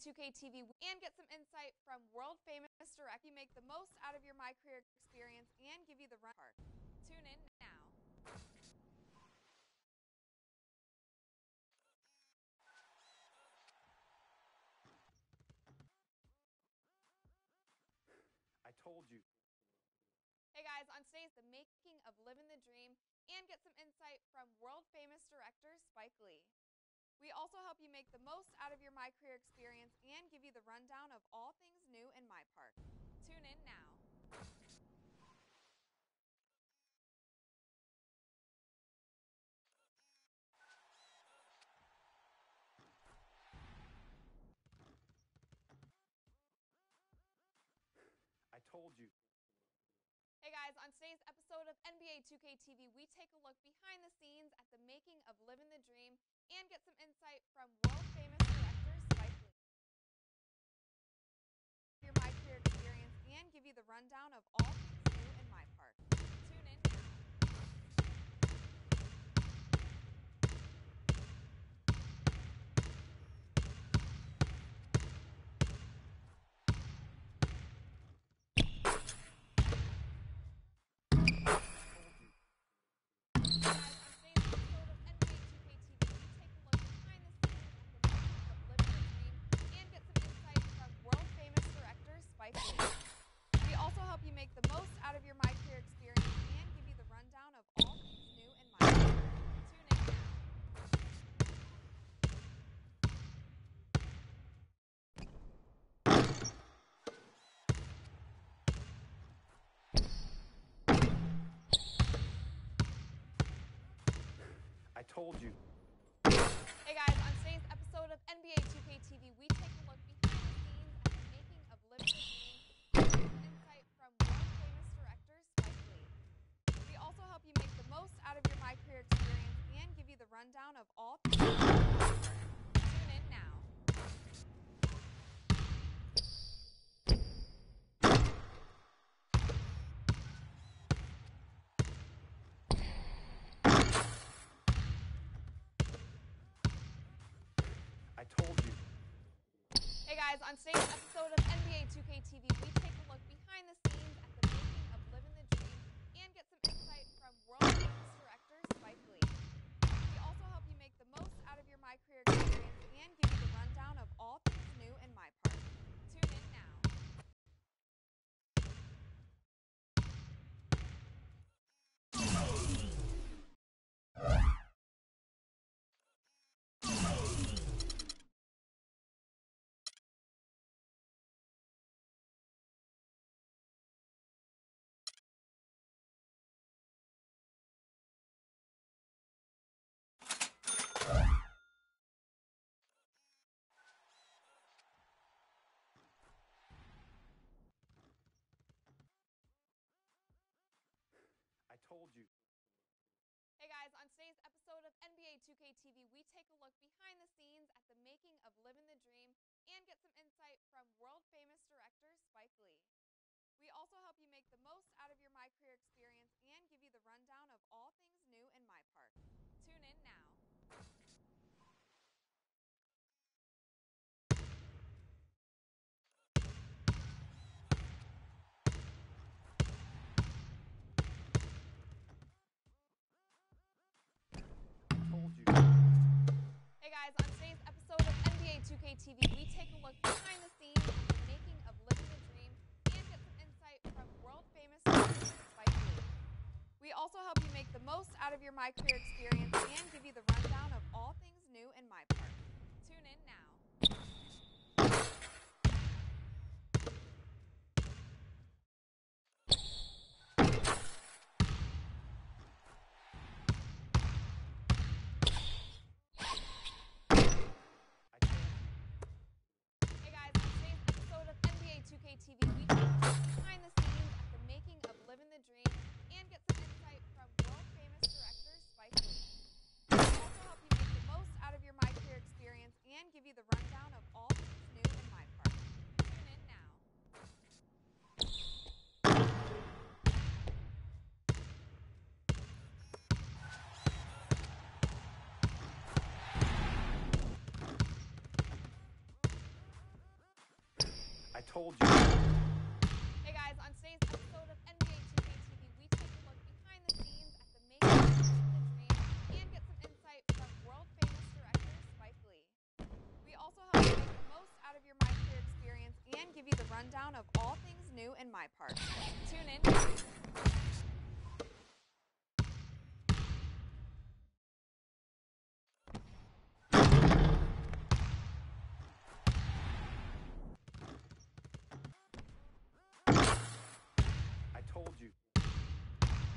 2K TV and get some insight from world-famous director. You make the most out of your My Career experience and give you the run part. Tune in now. I told you. Hey guys, on today's The Making of Living the Dream and get some insight from world-famous director Spike Lee. We also help you make the most out of your My Career experience and give you the rundown of all things new in my park. Tune in now. I told you. Hey guys, on today's episode of NBA 2K TV, we take a look behind the scenes at the making of Living the Dream and get some insight from world-famous director Spike Lee. Your My Career experience and give you the rundown of all things new in my park. Tune in now. We also help you make the most out of your My Career experience and give you the rundown of all things new in my park. Tune in now. I told you. Hey guys, on today's episode of NBA 2K TV, we take a look behind the scenes at the making of Living the Dream and get some insight from world-famous director Spike Lee. We also help you make the most out of your My Career experience and give you the rundown of all things new in my park. Tune in now. I told you. Hey guys, on today's episode of NBA 2K TV, we take a look behind the scenes at the making of Living the Dream and get some insight from world-famous director Spike Lee. We also help you make the most out of your My Career experience and give you the rundown of all things new in my park. Tune in now. I told you. Hey guys, on today's episode of NBA 2K TV, we take a look behind the scenes at the making of Living the Dream and get some insight from world-famous director Spike Lee. We also help you make the most out of your My Career experience and give you the rundown of all things new in my park. Tune in now. I told you. Hey guys, on today's episode of NBA 2K TV, we take a look behind the scenes at the making of Living the Dream and get some insight from world-famous director Spike Lee. We also help you make the most out of your My Career experience and give you the rundown of all things new in my park. Tune in now. I told you. Hey guys, on today's episode of NBA 2K TV, we take a look behind the scenes at the making of Living the Dream and get some insight from world-famous director Spike Lee. We also help you make the most out of your My Career experience and give you the told you. Hey guys, on today's episode of NBA 2K TV, we take a look behind the scenes at the making of the dream and get some insight from world-famous director Spike Lee. We also help you make the most out of your My Career experience and give you the rundown of all things new in my park. Tune in. I told you.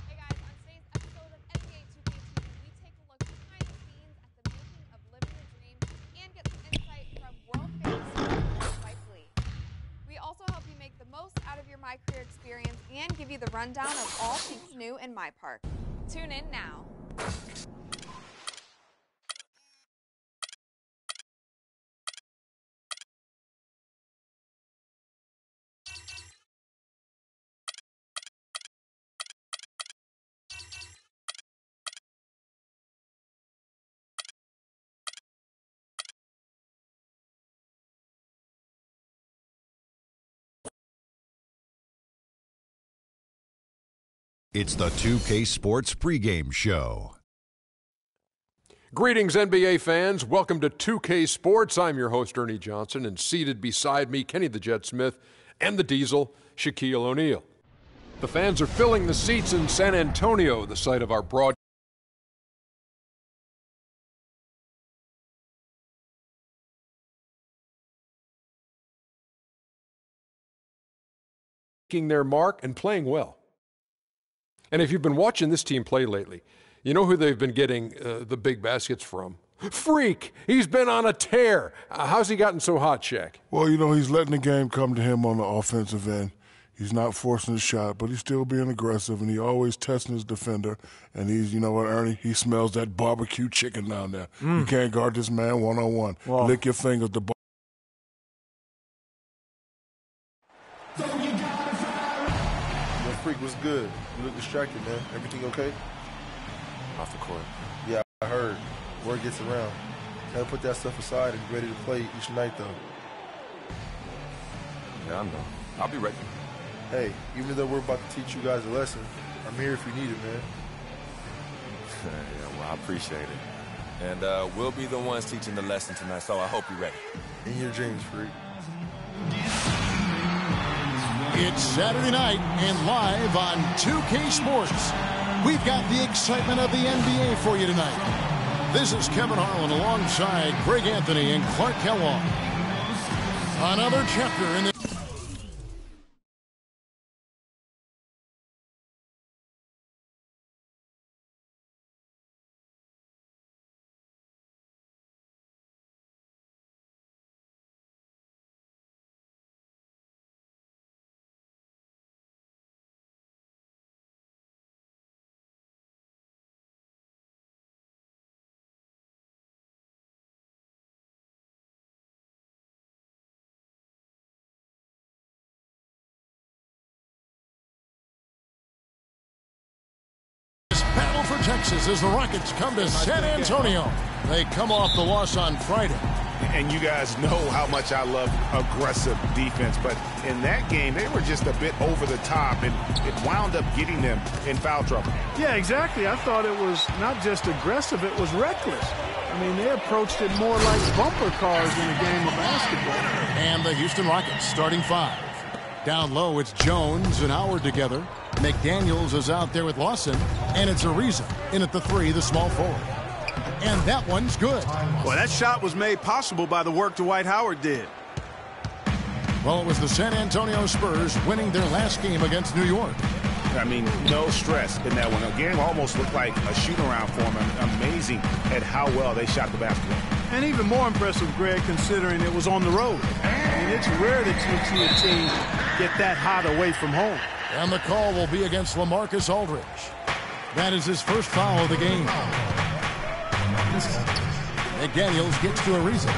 Hey guys, on today's episode of NBA 2K TV, we take a look behind the scenes at the making of Living the Dream and get some insight from world-famous director Spike Lee. We also help you make the most out of your My Career experience and give you the rundown of all things new in my park. Tune in now. It's the 2K Sports pregame show. Greetings, NBA fans. Welcome to 2K Sports. I'm your host, Ernie Johnson, and seated beside me, Kenny the Jet Smith and the Diesel, Shaquille O'Neal. The fans are filling the seats in San Antonio, the site of our broadcast. Making their mark and playing well. And if you've been watching this team play lately, you know who they've been getting the big baskets from? Freak! He's been on a tear. How's he gotten so hot, Shaq? Well, you know, he's letting the game come to him on the offensive end. He's not forcing his shot, but he's still being aggressive, and he always testing his defender. And he's, you know what, Ernie? He smells that barbecue chicken down there. You can't guard this man one-on-one. Well, Lick your fingers. Freak was good. You look distracted, man. Everything okay? Off the court. Yeah, I heard. Word gets around. Gotta put that stuff aside and be ready to play each night, though. Yeah, I know. I'll be ready. Hey, even though we're about to teach you guys a lesson, I'm here if you need it, man. Yeah, well, I appreciate it. And we'll be the ones teaching the lesson tonight, so I hope you're ready. In your dreams, Freak. It's Saturday night and live on 2K Sports. We've got the excitement of the NBA for you tonight. This is Kevin Harlan alongside Greg Anthony and Clark Kellogg. Another chapter in the... Battle for Texas as the Rockets come to San Antonio. They come off the loss on Friday. And you guys know how much I love aggressive defense, but in that game, they were just a bit over the top, and it wound up getting them in foul trouble. Yeah, exactly. I thought it was not just aggressive, it was reckless. I mean, they approached it more like bumper cars in a game of basketball. And the Houston Rockets starting five. Down low, it's Jones and Howard together. McDaniels is out there with Lawson, and it's Ariza in at the three, the small forward. And that one's good. Well, that shot was made possible by the work Dwight Howard did. Well, it was the San Antonio Spurs winning their last game against New York. I mean, no stress in that one. The game almost looked like a shoot-around for them. Amazing at how well they shot the basketball. And even more impressive, Greg, considering it was on the road. I mean, it's rare that you see a team get that hot away from home. And the call will be against LaMarcus Aldridge. That is his first foul of the game. McDaniels gets to Ariza.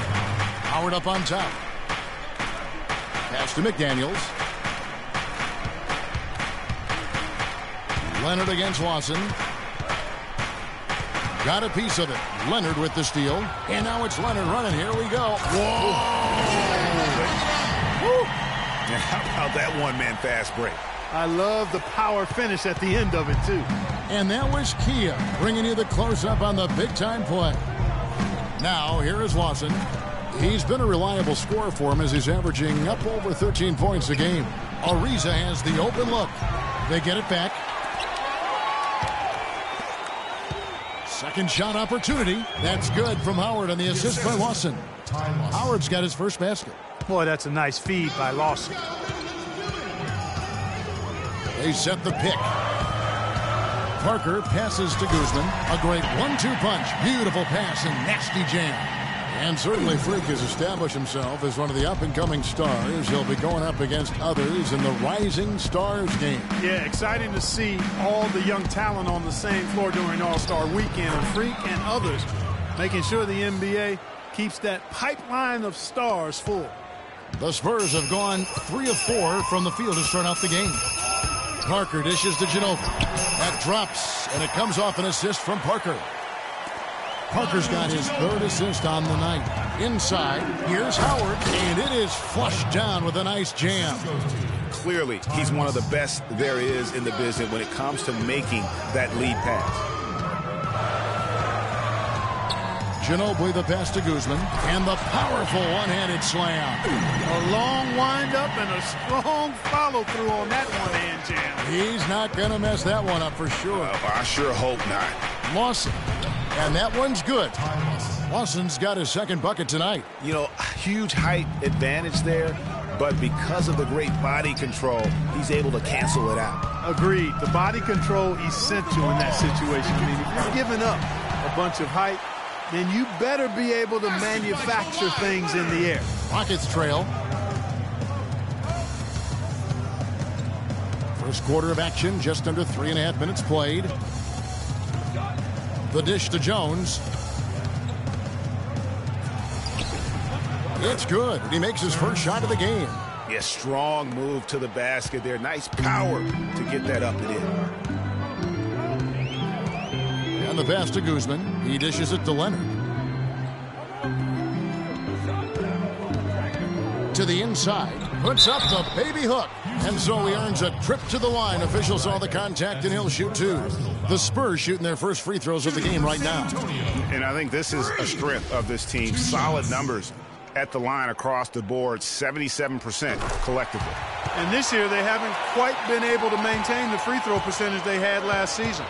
Howard up on top. Pass to McDaniels. Leonard against Lawson. Got a piece of it. Leonard with the steal. And now it's Leonard running. Here we go. Whoa! about that one-man fast break? I love the power finish at the end of it, too. And that was Kia bringing you the close-up on the big-time play. Now, here is Lawson. He's been a reliable scorer for him as he's averaging up over 13 points a game. Ariza has the open look. They get it back. Second shot opportunity. That's good from Howard on the assist by Lawson. Howard's got his first basket. Boy, that's a nice feed by Lawson. They set the pick. Parker passes to Guzman. A great 1-2 punch. Beautiful pass and nasty jam. And certainly Freak has established himself as one of the up-and-coming stars. He'll be going up against others in the Rising Stars game. Yeah, exciting to see all the young talent on the same floor during All-Star Weekend. And Freak and others making sure the NBA keeps that pipeline of stars full. The Spurs have gone 3 of 4 from the field to start out the game. Parker dishes to Ginobili. That drops, and it comes off an assist from Parker. Parker's got his third assist on the night. Inside, here's Howard, and it is flushed down with a nice jam. Clearly, he's one of the best there is in the business when it comes to making that lead pass. Ginobili the pass to Guzman, and the powerful one-handed slam. A long wind-up and a strong follow-through on that one-hand jam. He's not going to mess that one up for sure. I sure hope not. Lawson, and that one's good. Lawson's got his second bucket tonight. You know, huge height advantage there, but because of the great body control, he's able to cancel it out. Agreed. The body control essential in that situation. I mean, if you're giving up a bunch of height, then you better be able to manufacture things in the air. Rockets trail. First quarter of action, just under 3.5 minutes played. The dish to Jones. It's good. He makes his first shot of the game. Yeah, strong move to the basket there. Nice power to get that up and in. And the pass to Guzman. He dishes it to Leonard. To the inside. Puts up the baby hook. And so he earns a trip to the line. Officials saw the contact, and he'll shoot two. The Spurs shooting their first free throws of the game right now. And I think this is a strength of this team. Solid numbers at the line across the board. 77% collectively. And this year they haven't quite been able to maintain the free throw percentage they had last season.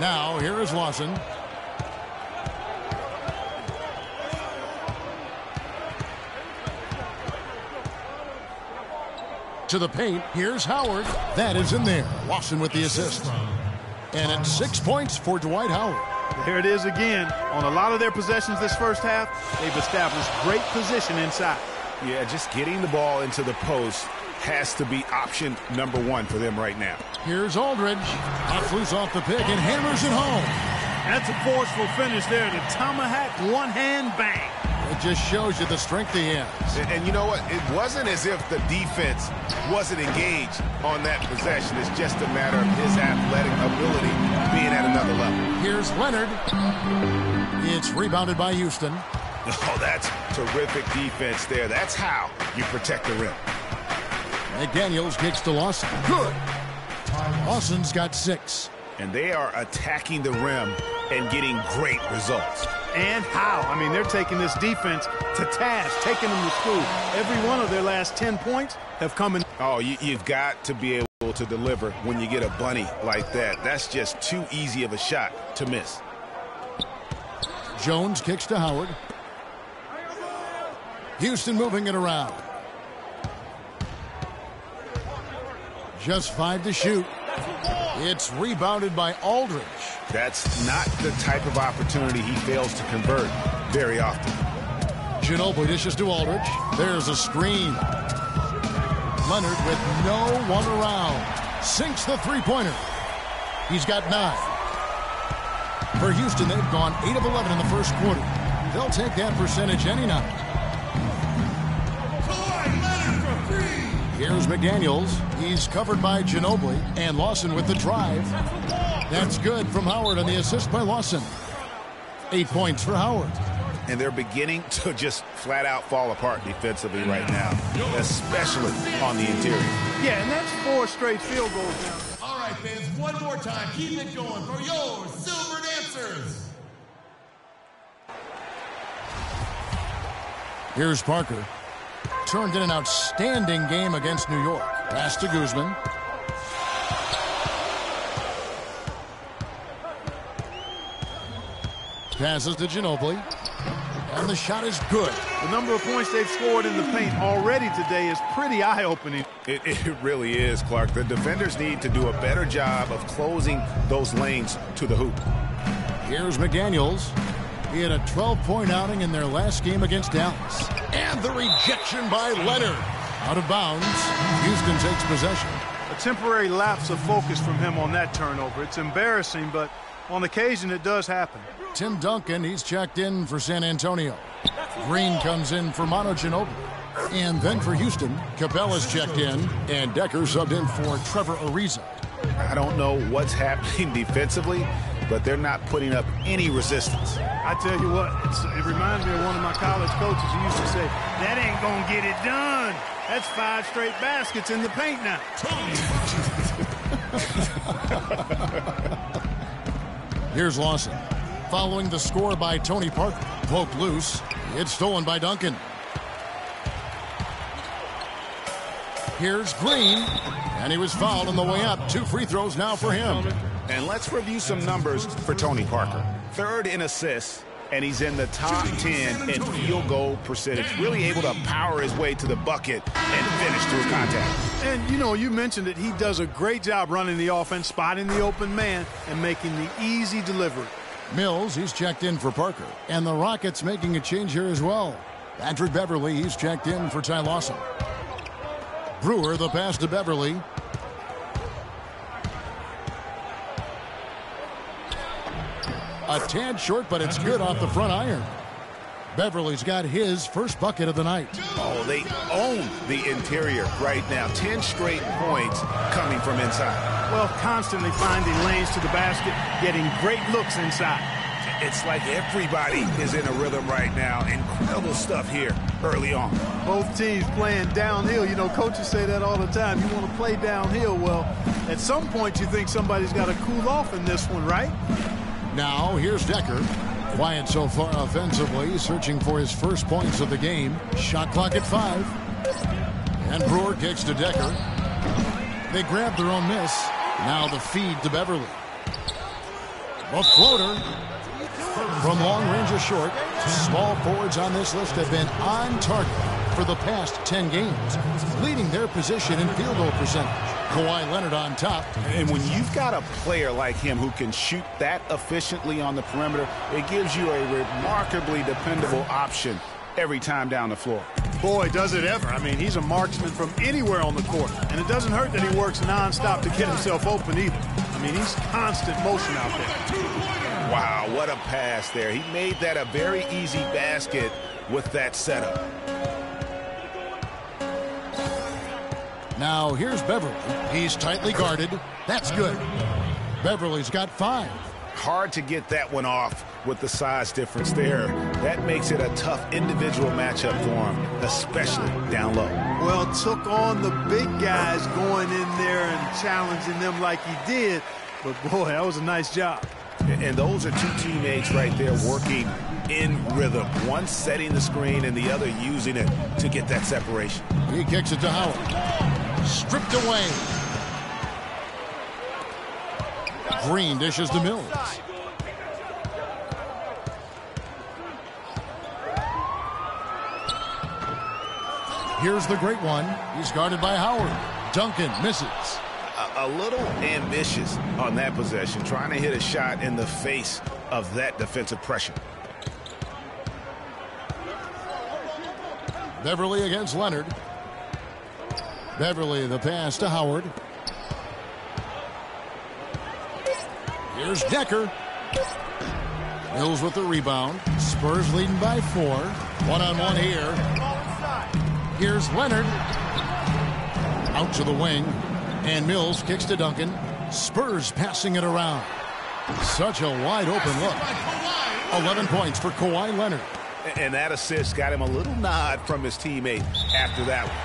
Now, here is Lawson. To the paint, here's Howard. That is in there. Lawson with the assist. And it's 6 points for Dwight Howard. There it is again. On a lot of their possessions this first half, they've established great position inside. Yeah, just getting the ball into the post has to be option number one for them right now. Here's Aldridge. Off loose off the pick and hammers it home. That's a forceful finish there. The tomahawk one-hand bang. It just shows you the strength he has. And you know what? It wasn't as if the defense wasn't engaged on that possession. It's just a matter of his athletic ability being at another level. Here's Leonard. It's rebounded by Houston. Oh, that's terrific defense there. That's how you protect the rim. McDaniels kicks to Lawson. Good. Lawson's got 6. And they are attacking the rim and getting great results. And how? I mean, they're taking this defense to task, taking them to school. Every one of their last 10 points have come in. Oh, you've got to be able to deliver when you get a bunny like that. That's just too easy of a shot to miss. Jones kicks to Howard. Houston moving it around. Just 5 to shoot. It's rebounded by Aldridge. That's not the type of opportunity he fails to convert very often. Ginobili dishes to Aldridge. There's a screen. Leonard with no one around. Sinks the three-pointer. He's got 9. For Houston, they've gone 8 of 11 in the first quarter. They'll take that percentage any night. Here's McDaniels. He's covered by Ginobili, and Lawson with the drive. That's good from Howard on the assist by Lawson. 8 points for Howard. and they're beginning to just flat out fall apart defensively right now, especially on the interior. Yeah, and that's 4 straight field goals now. All right, fans, one more time. Keep it going for your Silver Dancers. Here's Parker. Turned in an outstanding game against New York. Pass to Guzman. Passes to Ginobili. And the shot is good. The number of points they've scored in the paint already today is pretty eye-opening. It really is, Clark. The defenders need to do a better job of closing those lanes to the hoop. Here's McDaniels. He had a 12-point outing in their last game against Dallas. And the rejection by Leonard. Out of bounds. Houston takes possession. A temporary lapse of focus from him on that turnover. It's embarrassing, but on occasion it does happen. Tim Duncan, he's checked in for San Antonio. Green comes in for Manu Ginobili. And then for Houston, Capella's checked in, and Decker subbed in for Trevor Ariza. I don't know what's happening defensively, but they're not putting up any resistance. I tell you what, it reminds me of one of my college coaches who used to say, that ain't going to get it done. That's 5 straight baskets in the paint now. Here's Lawson. Following the score by Tony Parker. Poked loose. It's stolen by Duncan. Here's Green. And he was fouled on the way up. 2 free throws now for him. And let's review some numbers for Tony Parker. 3rd in assists, and he's in the top 10 in field goal percentage. Really able to power his way to the bucket and finish through contact. And, you know, you mentioned that he does a great job running the offense, spotting the open man, and making the easy delivery. Mills, he's checked in for Parker. And the Rockets making a change here as well. Patrick Beverly, he's checked in for Ty Lawson. Brewer, the pass to Beverly. A tad short, but it's good off the front iron. Beverly's got his first bucket of the night. Oh, they own the interior right now. 10 straight points coming from inside. Well, constantly finding lanes to the basket, getting great looks inside. It's like everybody is in a rhythm right now. Incredible stuff here early on. Both teams playing downhill. You know, coaches say that all the time. You want to play downhill. Well, at some point you think somebody's got to cool off in this one, right? Now, here's Decker. Quiet so far offensively, searching for his first points of the game. Shot clock at 5. And Brewer kicks to Decker. They grab their own miss. Now the feed to Beverly. A floater from long range or short. Small forwards on this list have been on target for the past 10 games, leading their position in field goal percentage. Kawhi Leonard on top. And when you've got a player like him who can shoot that efficiently on the perimeter, it gives you a remarkably dependable option every time down the floor. Boy, does it ever. I mean, he's a marksman from anywhere on the court. And it doesn't hurt that he works nonstop to get himself open either. I mean, he's constant motion out there. Wow, what a pass there. He made that a very easy basket with that setup. Now here's Beverly. He's tightly guarded. That's good. Beverly's got 5. Hard to get that one off with the size difference there. That makes it a tough individual matchup for him, especially down low. Well, took on the big guys going in there and challenging them like he did. But, boy, that was a nice job. And those are 2 teammates right there working in rhythm. One setting the screen and the other using it to get that separation. He kicks it to Howard. Stripped away. Green dishes to Mills. Here's the great one. He's guarded by Howard. Duncan misses. A little ambitious on that possession, trying to hit a shot in the face of that defensive pressure. Beverly against Leonard. Beverly, the pass to Howard. Here's Decker. Mills with the rebound. Spurs leading by 4. One-on-one here. Here's Leonard. Out to the wing. And Mills kicks to Duncan. Spurs passing it around. Such a wide open look. 11 points for Kawhi Leonard. And that assist got him a little nod from his teammate after that one.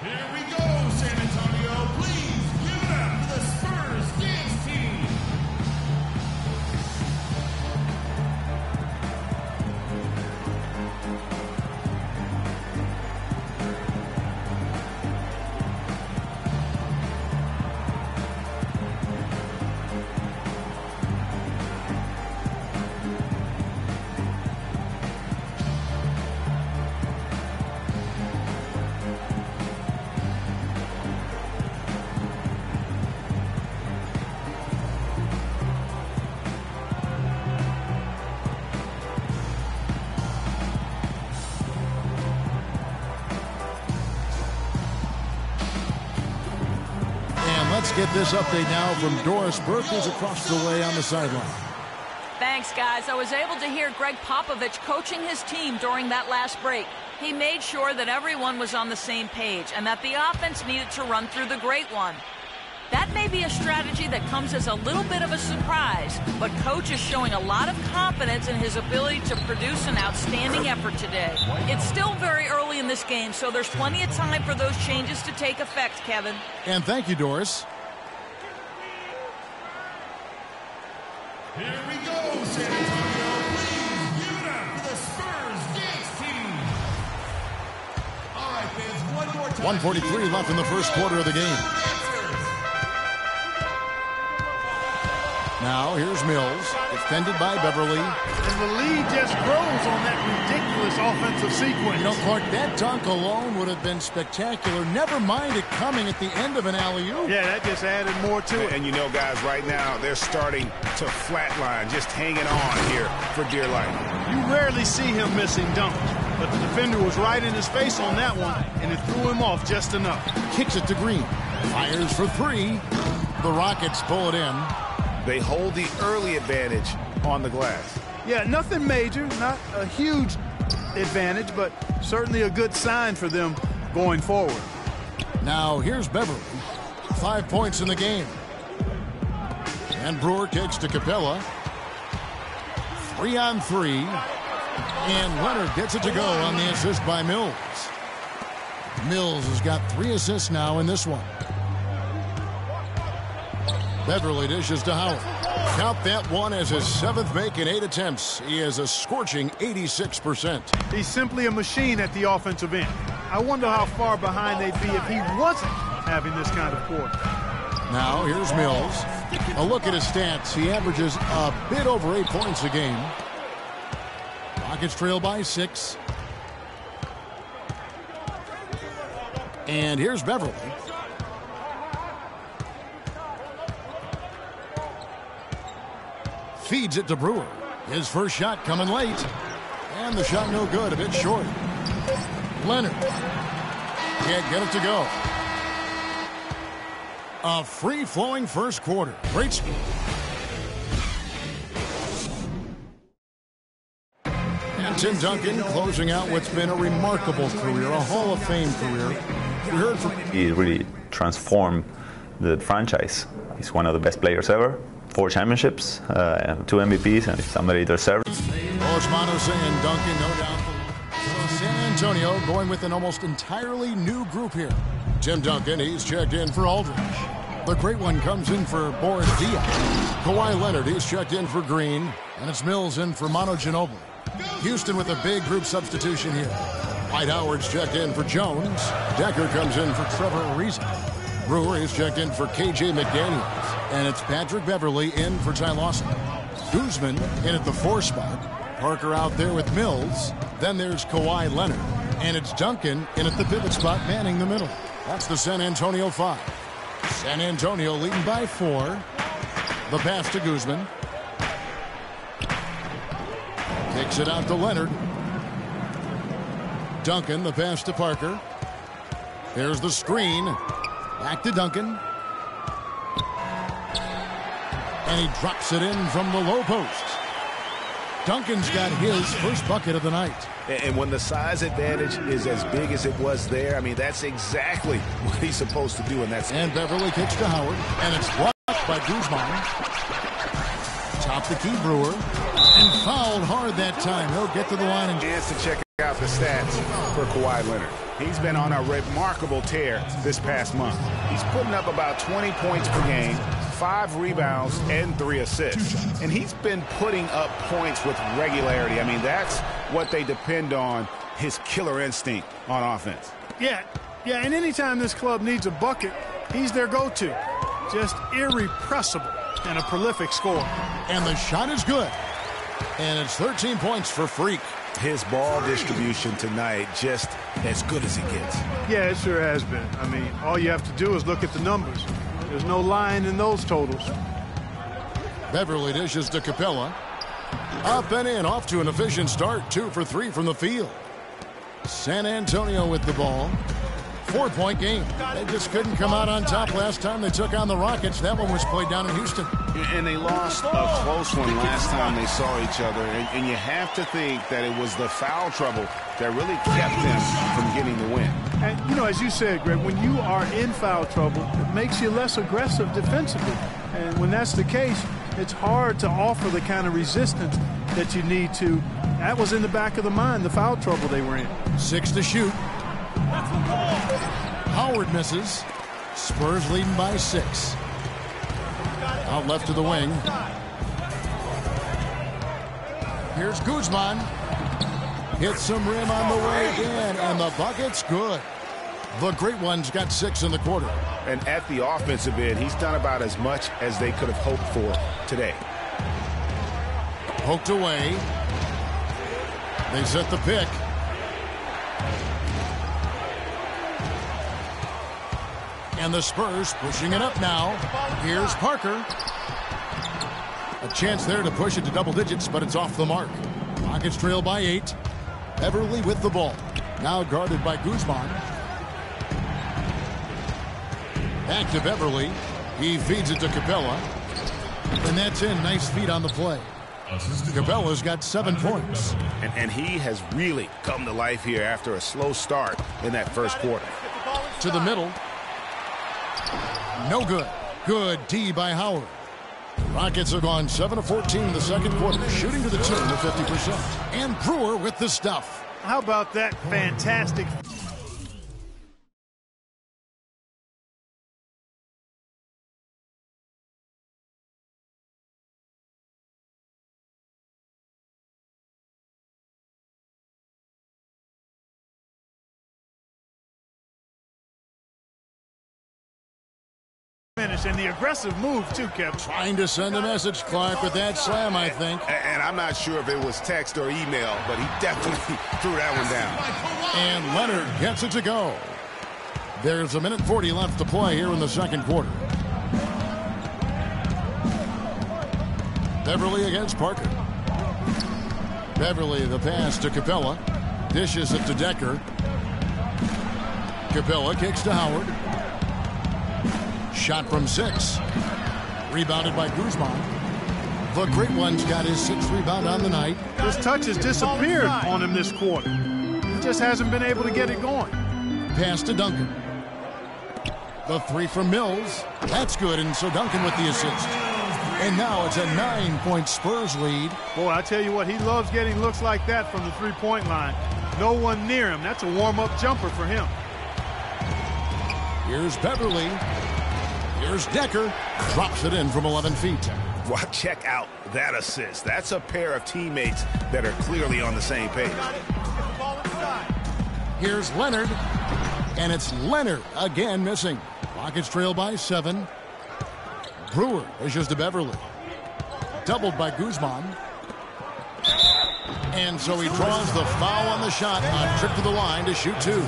Here we go, San Antonio. Please give it up to the Spurs dance team. Let's get this update now from Doris Burke, who's across the way on the sideline. Thanks, guys. I was able to hear Greg Popovich coaching his team during that last break. He made sure that everyone was on the same page and that the offense needed to run through the great one. That may be a strategy that comes as a little bit of a surprise, but Coach is showing a lot of confidence in his ability to produce an outstanding effort today. It's still very early in this game, so there's plenty of time for those changes to take effect, Kevin. And thank you, Doris. Here we go, San Antonio. Please give it up for the Spurs dance team. All right, fans, one more time. 1:43 left in the first quarter of the game. Now, here's Mills, defended by Beverly. And the lead just grows on that ridiculous offensive sequence. You know, Clark, that dunk alone would have been spectacular. Never mind it coming at the end of an alley-oop. Yeah, that just added more to it. And you know, guys, right now, they're starting to flatline, just hanging on here for dear life. You rarely see him missing dunks, but the defender was right in his face on that one, and it threw him off just enough. Kicks it to Green. Fires for three. The Rockets pull it in. They hold the early advantage on the glass. Yeah, nothing major, not a huge advantage, but certainly a good sign for them going forward. Now here's Beverly. 5 points in the game. And Brewer kicks to Capella. 3-on-3. And Leonard gets it to go on the assist by Mills. Mills has got 3 assists now in this one. Beverly dishes to Howard. Count that one as his 7th make in 8 attempts. He is a scorching 86%. He's simply a machine at the offensive end. I wonder how far behind they'd be if he wasn't having this kind of quarter. Now here's Mills. A look at his stats. He averages a bit over 8 points a game. Rockets trail by 6. And here's Beverly. Feeds it to Brewer. His first shot coming late. And the shot no good, a bit short. Leonard can't get it to go. A free-flowing first quarter. Great speed. And Tim Duncan closing out what's been a remarkable career, a Hall of Fame career. We heard from... He really transformed the franchise. He's one of the best players ever. 4 championships, 2 MVPs, and if somebody deserves. Osmano saying Duncan, no doubt. So San Antonio going with an almost entirely new group here. Tim Duncan, he's checked in for Aldridge. The great one comes in for Boris Diaw. Kawhi Leonard, he's checked in for Green. And it's Mills in for Manu Ginobili. Houston with a big group substitution here. Dwight Howard's checked in for Jones. Decker comes in for Trevor Ariza. Brewer is checked in for KJ McDaniels. And it's Patrick Beverly in for Ty Lawson. Guzman in at the 4 spot. Parker out there with Mills. Then there's Kawhi Leonard. And it's Duncan in at the pivot spot, manning the middle. That's the San Antonio 5. San Antonio leading by 4. The pass to Guzman. Kicks it out to Leonard. Duncan, the pass to Parker. There's the screen. Back to Duncan. And he drops it in from the low post. Duncan's got his first bucket of the night. And when the size advantage is as big as it was there, I mean, that's exactly what he's supposed to do in that. And Beverly kicks to Howard, and it's blocked by Guzman. Top the key, Brewer. And fouled hard that time. He'll get to the line. And chance to check out the stats for Kawhi Leonard. He's been on a remarkable tear this past month. He's putting up about 20 points per game, 5 rebounds, and 3 assists. And he's been putting up points with regularity. I mean, that's what they depend on, his killer instinct on offense. Yeah, and anytime this club needs a bucket, he's their go-to. Just irrepressible and a prolific scorer. And the shot is good. And it's 13 points for Freak. His ball distribution tonight just as good as it gets. Yeah, it sure has been. I mean, all you have to do is look at the numbers. There's no lying in those totals. Beverly dishes to Capella. Up and in, off to an efficient start. 2 for 3 from the field. San Antonio with the ball. 4-point game. They just couldn't come out on top last time they took on the Rockets. That one was played down in Houston. And they lost a close one last time they saw each other. And you have to think that it was the foul trouble that really kept them from getting the win. And, you know, as you said, Greg, when you are in foul trouble, it makes you less aggressive defensively. And when that's the case, it's hard to offer the kind of resistance that you need to. That was in the back of the mind, the foul trouble they were in. 6 to shoot. Howard misses. Spurs leading by 6. Out left to the wing. Here's Guzman. Hits some rim on the way in, and the bucket's good. The Great Ones got 6 in the quarter. And at the offensive end, he's done about as much as they could have hoped for today. Poked away. They set the pick. And the Spurs pushing it up now. Here's Parker. A chance there to push it to double digits, but it's off the mark. Rockets trail by 8. Beverly with the ball. Now guarded by Guzman. Back to Beverly. He feeds it to Capella. And that's in. Nice feed on the play. Capella's got 7 points. And he has really come to life here after a slow start in that first quarter. To the middle. No good. Good D by Howard. Rockets have gone 7 of 14 in the second quarter, shooting to the tune of 50%. And Brewer with the stuff. How about that fantastic... And the aggressive move, too, Kevin. Trying to send a message, Clark, with that slam, I think. And I'm not sure if it was text or email, but he definitely threw that one down. And Leonard gets it to go. There's 1:40 left to play here in the second quarter. Beverly against Parker. Beverly, the pass to Capella. Dishes it to Decker. Capella kicks to Howard. Shot from 6. Rebounded by Guzman. The Great One's got his 6th rebound on the night. His touch has disappeared on him this quarter. He just hasn't been able to get it going. Pass to Duncan. The 3 from Mills. That's good, and so Duncan with the assist. And now it's a 9-point Spurs lead. Boy, I tell you what, he loves getting looks like that from the three-point line. No one near him. That's a warm-up jumper for him. Here's Beverly. Here's Decker. Drops it in from 11 feet. Well, check out that assist. That's a pair of teammates that are clearly on the same page. Here's Leonard. And it's Leonard again missing. Rockets trail by 7. Brewer pushes to Beverly. Doubled by Guzman. And so he draws the foul on the shot on trip to the line to shoot 2.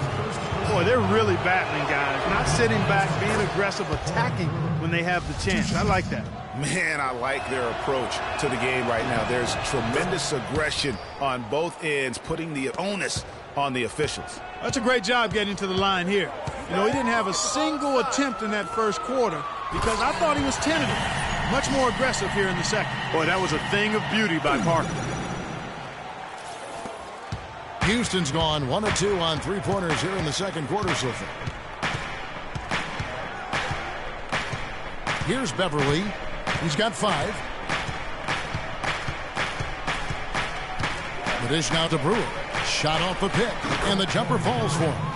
Boy, they're really battling, guys. Not sitting back, being aggressive, attacking when they have the chance. I like that. Man, I like their approach to the game right now. There's tremendous aggression on both ends, putting the onus on the officials. That's a great job getting to the line here. You know, he didn't have a single attempt in that first quarter because I thought he was tentative. Much more aggressive here in the second. Boy, that was a thing of beauty by Parker. Houston's gone 1 of 2 on three-pointers here in the second quarter so far. Here's Beverly. He's got 5. The dish now to Brewer. Shot off the pick, and the jumper falls for him.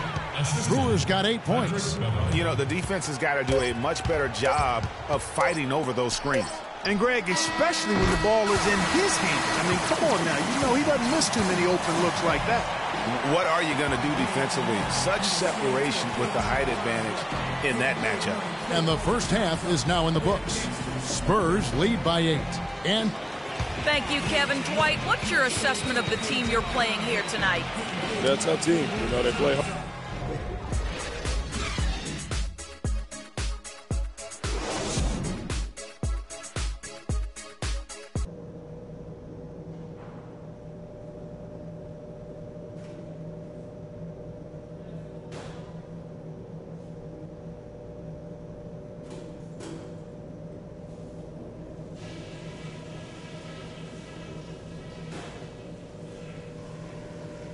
Brewer's got 8 points. You know, the defense has got to do a much better job of fighting over those screens. And, Greg, especially when the ball is in his hands. I mean, come on now. You know he doesn't miss too many open looks like that. What are you going to do defensively? Such separation with the height advantage in that matchup. And the first half is now in the books. Spurs lead by 8. And thank you, Kevin. Dwight, what's your assessment of the team you're playing here tonight? That's our team. You know, they play hard.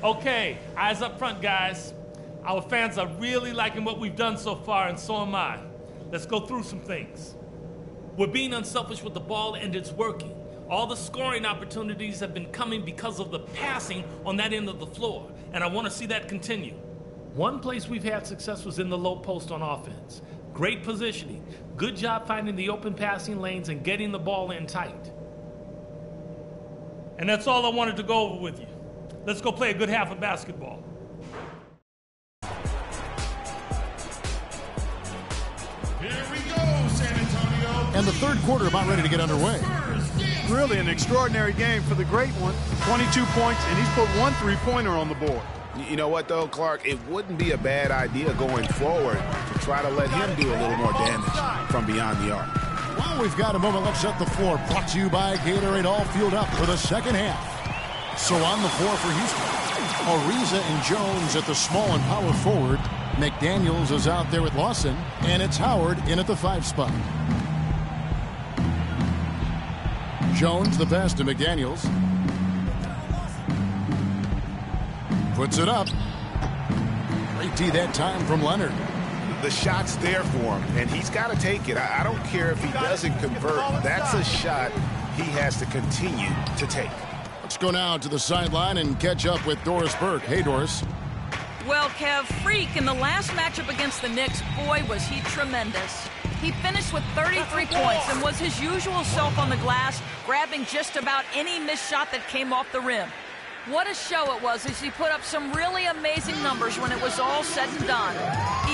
Okay, eyes up front, guys. Our fans are really liking what we've done so far, and so am I. Let's go through some things. We're being unselfish with the ball, and it's working. All the scoring opportunities have been coming because of the passing on that end of the floor, and I want to see that continue. One place we've had success was in the low post on offense. Great positioning. Good job finding the open passing lanes and getting the ball in tight. And that's all I wanted to go over with you. Let's go play a good half of basketball. Here we go, San Antonio. And the third quarter about ready to get underway. Really an extraordinary game for the great one. 22 points, and he's put 1 3-pointer on the board. You know what, though, Clark? It wouldn't be a bad idea going forward to try to let him do a little more damage from beyond the arc. Well, we've got a moment. Let's set the floor. Brought to you by Gatorade, all fueled up for the second half. So on the floor for Houston, Ariza and Jones at the small and power forward. McDaniels is out there with Lawson, and it's Howard in at the 5 spot. Jones the pass to McDaniels. Puts it up. Great D that time from Leonard. The shot's there for him, and he's got to take it. I don't care if he doesn't convert. That's a shot he has to continue to take. Let's go now to the sideline and catch up with Doris Burke. Hey, Doris. Well, Kev, Freak, in the last matchup against the Knicks, boy, was he tremendous. He finished with 33 points and was his usual self on the glass, grabbing just about any missed shot that came off the rim. What a show it was as he put up some really amazing numbers when it was all said and done.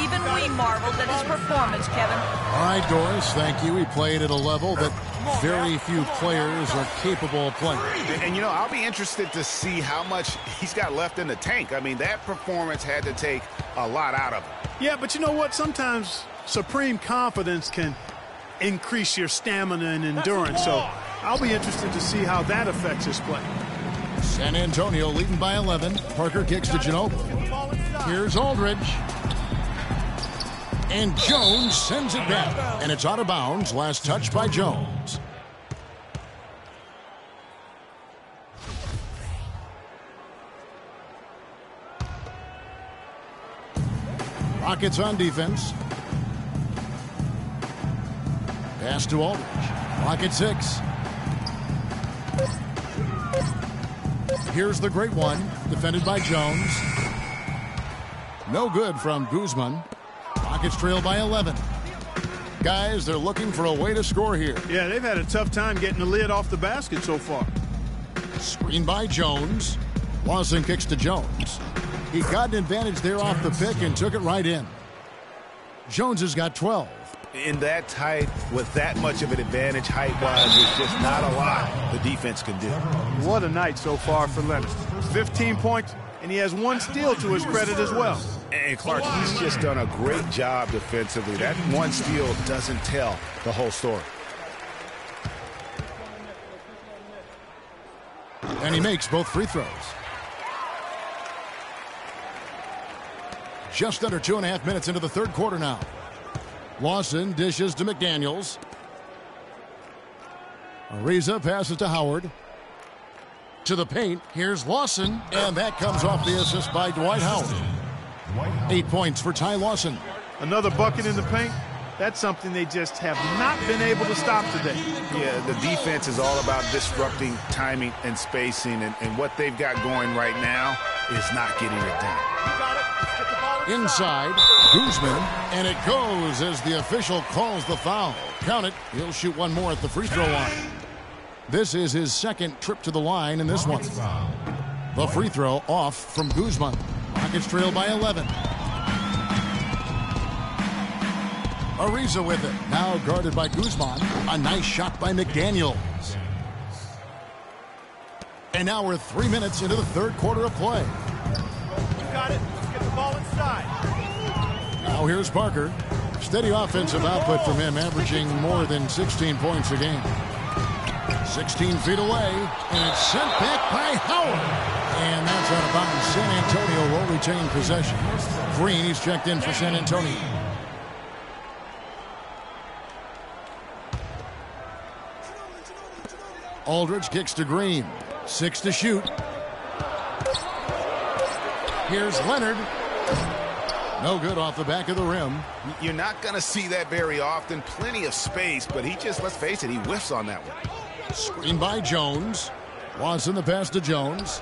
Even we marveled at his performance, Kevin. All right, Doris, thank you. He played at a level that very few players are capable of playing. And, you know, I'll be interested to see how much he's got left in the tank. I mean, that performance had to take a lot out of him. Yeah, but you know what? Sometimes supreme confidence can increase your stamina and endurance. So I'll be interested to see how that affects his play. San Antonio leading by 11. Parker kicks to Ginobili. Here's Aldridge. And Jones sends it back. And it's out of bounds. Last touch by Jones. Rockets on defense. Pass to Aldridge. Rocket 6. Here's the great one, defended by Jones. No good from Guzman. Rockets trail by 11. Guys, they're looking for a way to score here. Yeah, they've had a tough time getting the lid off the basket so far. Screen by Jones. Lawson kicks to Jones. He got an advantage there off the pick and took it right in. Jones has got 12. In that tight, with that much of an advantage height-wise, there's just not a lot the defense can do. What a night so far for Leonard. 15 points, and he has 1 steal to his credit as well. And Clark, he's just done a great job defensively. That 1 steal doesn't tell the whole story. And he makes both free throws. Just under 2.5 minutes into the third quarter now. Lawson dishes to McDaniels. Ariza passes to Howard. To the paint, here's Lawson, and that comes off the assist by Dwight Howard. 8 points for Ty Lawson. Another bucket in the paint. That's something they just have not been able to stop today. Yeah, the defense is all about disrupting timing and spacing, and what they've got going right now is not getting it done. Inside, Guzman, and it goes as the official calls the foul. Count it. He'll shoot one more at the free throw line. This is his second trip to the line in this one. The free throw off from Guzman. Rockets trail by 11. Ariza with it. Now guarded by Guzman. A nice shot by McDaniels. And now we're 3 minutes into the third quarter of play. You got it. Let's get the ball inside. Now here's Parker. Steady offensive output from him, averaging more than 16 points a game. 16 feet away, and it's sent back by Howard. And that's out of bounds. San Antonio will retain possession. Green, he's checked in for San Antonio. Aldridge kicks to Green. 6 to shoot. Here's Leonard. No good off the back of the rim. You're not going to see that very often. Plenty of space, but he just, let's face it, he whiffs on that one. Screen by Jones. Watson the pass to Jones.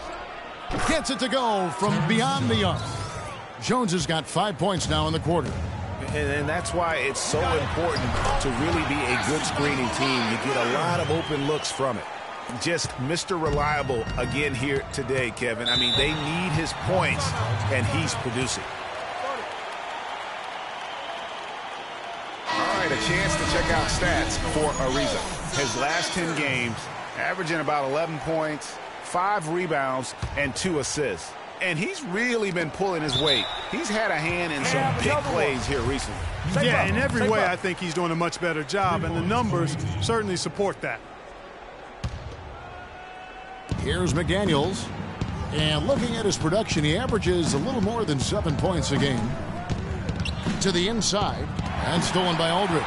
Gets it to go from beyond the arc. Jones has got 5 points now in the quarter. And that's why it's so important to really be a good screening team. You get a lot of open looks from it. Just Mr. Reliable again here today, Kevin. I mean, they need his points, and he's producing. All right, a chance to check out stats for Ariza. His last 10 games, averaging about 11 points, 5 rebounds, and 2 assists. And he's really been pulling his weight. He's had a hand in some big plays here recently. Yeah, in every way, I think he's doing a much better job, and the numbers certainly support that. Here's McDaniels. And looking at his production, he averages a little more than 7 points a game. To the inside, and stolen by Aldridge.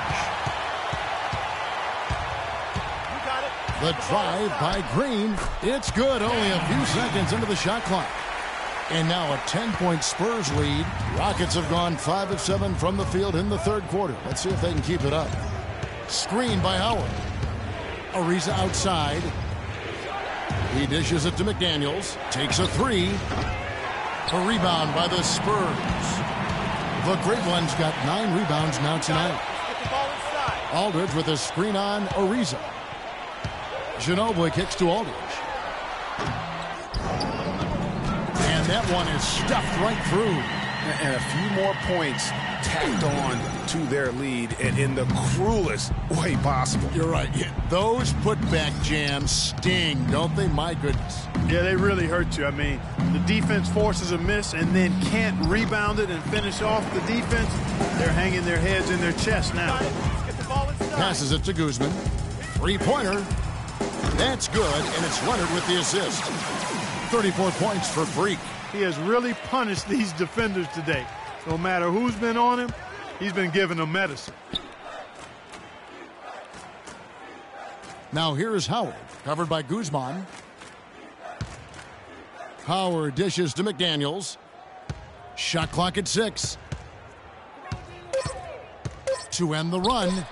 The drive by Green. It's good, only a few seconds into the shot clock. And now a 10-point Spurs lead. Rockets have gone 5 of 7 from the field in the third quarter. Let's see if they can keep it up. Screen by Howard. Ariza outside. He dishes it to McDaniels. Takes a 3. A rebound by the Spurs. The Great Ones got 9 rebounds now tonight. Aldridge with a screen on Ariza. Ginobili kicks to Aldridge. And that one is stuffed right through. And a few more points tacked on to their lead, and in the cruelest way possible. You're right. Yeah, those putback jams sting, don't they? My goodness. Yeah, they really hurt you. I mean, the defense forces a miss and then can't rebound it and finish off the defense. They're hanging their heads in their chest now. Passes it to Guzman. 3-pointer. That's good, and it's Leonard with the assist. 34 points for Freak. He has really punished these defenders today. No matter who's been on him, he's been giving them medicine. Now here's Howard, covered by Guzman. Howard dishes to McDaniels. Shot clock at 6. To end the run.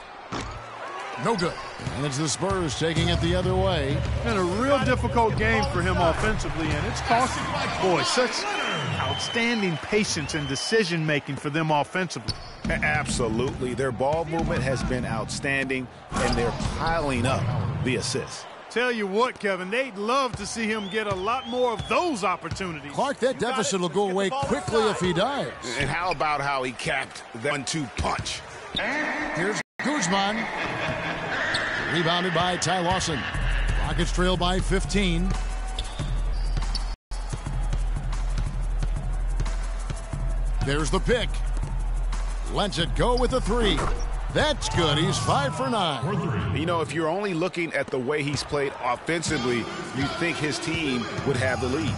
No good. And it's the Spurs taking it the other way. Been a real difficult game for him offensively, and it's costing him. Boy, such outstanding patience and decision-making for them offensively. Absolutely. Their ball movement has been outstanding, and they're piling up the assists. Tell you what, Kevin, they'd love to see him get a lot more of those opportunities. Clark, that deficit will go away quickly if he does. And how about how he capped that 1-2 punch? Here's Guzman. Rebounded by Ty Lawson. Rockets trail by 15. There's the pick. Lets it go with a 3. That's good. He's 5 for 9. You know, if you're only looking at the way he's played offensively, you think his team would have the lead.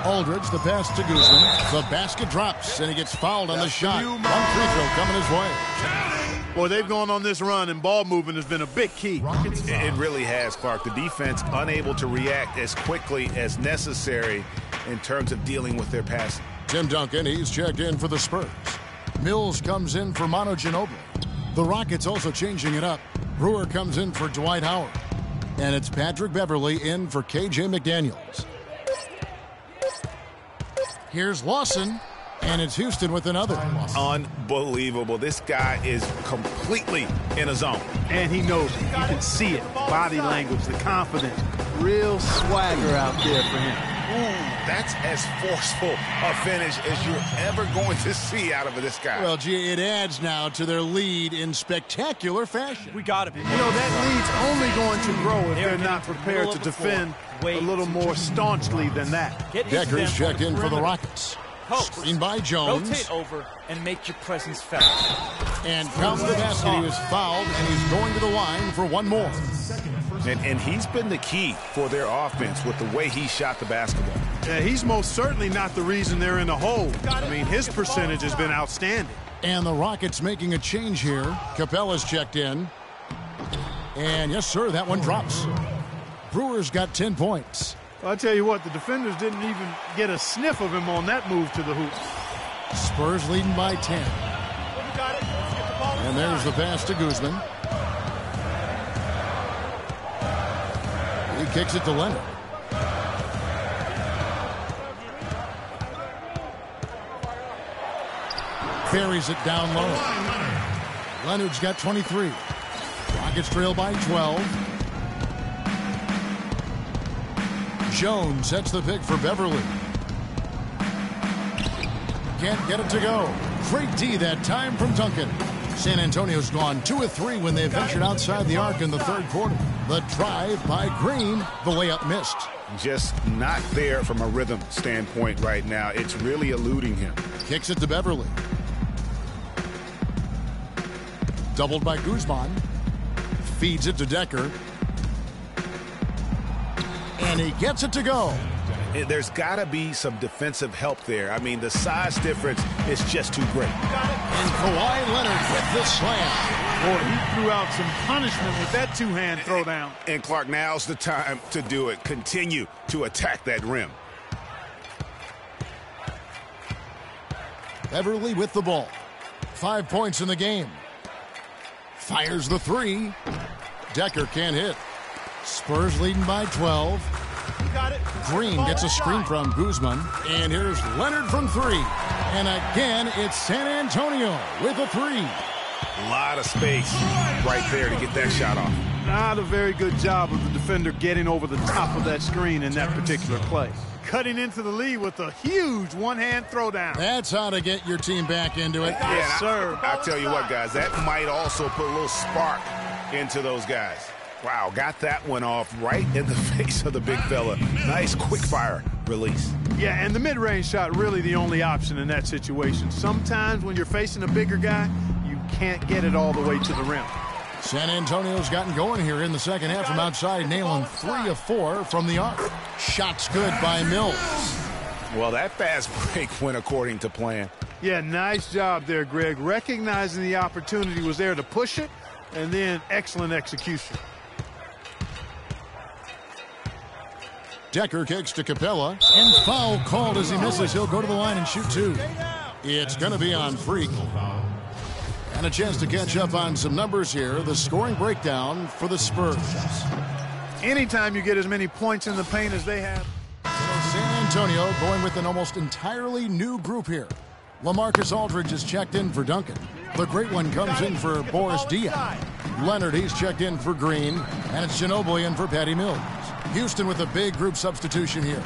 Aldridge, the pass to Guzman. The basket drops, and he gets fouled on the shot. One free throw coming his way. Boy, they've gone on this run, and ball movement has been a big key. It really has, Clark. The defense unable to react as quickly as necessary in terms of dealing with their passing. Tim Duncan, he's checked in for the Spurs. Mills comes in for Manu Ginobili. The Rockets also changing it up. Brewer comes in for Dwight Howard. And it's Patrick Beverley in for KJ McDaniels. Here's Lawson, and it's Houston with another. Unbelievable. This guy is completely in a zone. And he knows it. You can see it. Body language, the confidence. Real swagger out there for him. That's as forceful a finish as you're ever going to see out of this guy. Well, gee, it adds now to their lead in spectacular fashion. We got it. You know, that lead's only going to grow if they're not prepared to defend a little more staunchly than that. Decker's checked in for the Rockets. Screen by Jones. Rotate over and make your presence felt. And comes the basket. He was fouled, and he's going to the line for one more. And he's been the key for their offense with the way he shot the basketball. Yeah, he's most certainly not the reason they're in the hole. I mean, his percentage has been outstanding. And the Rockets making a change here. Capella's checked in. And yes, sir, that one drops. Brewer's got 10 points. Well, I tell you what, the defenders didn't even get a sniff of him on that move to the hoop. Spurs leading by 10. And there's the pass to Guzman. He kicks it to Leonard. Ferries it down low. Leonard's got 23. Rockets trail by 12. Jones sets the pick for Beverly. Can't get it to go. Great D that time from Duncan. San Antonio's gone 2 of 3 when they ventured outside the arc in the third quarter. The drive by Green. The layup missed. Just not there from a rhythm standpoint right now. It's really eluding him. Kicks it to Beverly. Doubled by Guzman. Feeds it to Decker. And he gets it to go. There's got to be some defensive help there. I mean, the size difference is just too great. And Kawhi Leonard with the slam. Boy, he threw out some punishment with that two-hand throwdown. And Clark, now's the time to do it. Continue to attack that rim. Beverly with the ball. 5 points in the game. Fires the three. Decker can't hit. Spurs leading by 12. Green gets a screen from Guzman. And here's Leonard from 3. And again, it's San Antonio with a 3. A lot of space right there to get that shot off. Not a very good job of the defender getting over the top of that screen in that particular play. Cutting into the lead with a huge one-hand throwdown. That's how to get your team back into it. Yes, sir. I tell you what, guys, that might also put a little spark into those guys. Wow, got that one off right in the face of the big fella. Nice quick-fire release. Yeah, and the mid-range shot really the only option in that situation. Sometimes when you're facing a bigger guy, you can't get it all the way to the rim. San Antonio's gotten going here in the second half from outside, nailing 3 of 4 from the arc. Shots good by Mills. Well, that fast break went according to plan. Yeah, nice job there, Greg. Recognizing the opportunity was there to push it, and then excellent execution. Decker kicks to Capella, and foul called as he misses. He'll go to the line and shoot 2. It's going to be on Freak. And a chance to catch up on some numbers here. The scoring breakdown for the Spurs. Anytime you get as many points in the paint as they have. So San Antonio going with an almost entirely new group here. LaMarcus Aldridge is checked in for Duncan. The great one comes in for Boris Diaw. Leonard, he's checked in for Green. And it's Ginobili in for Patty Mills. Houston with a big group substitution here.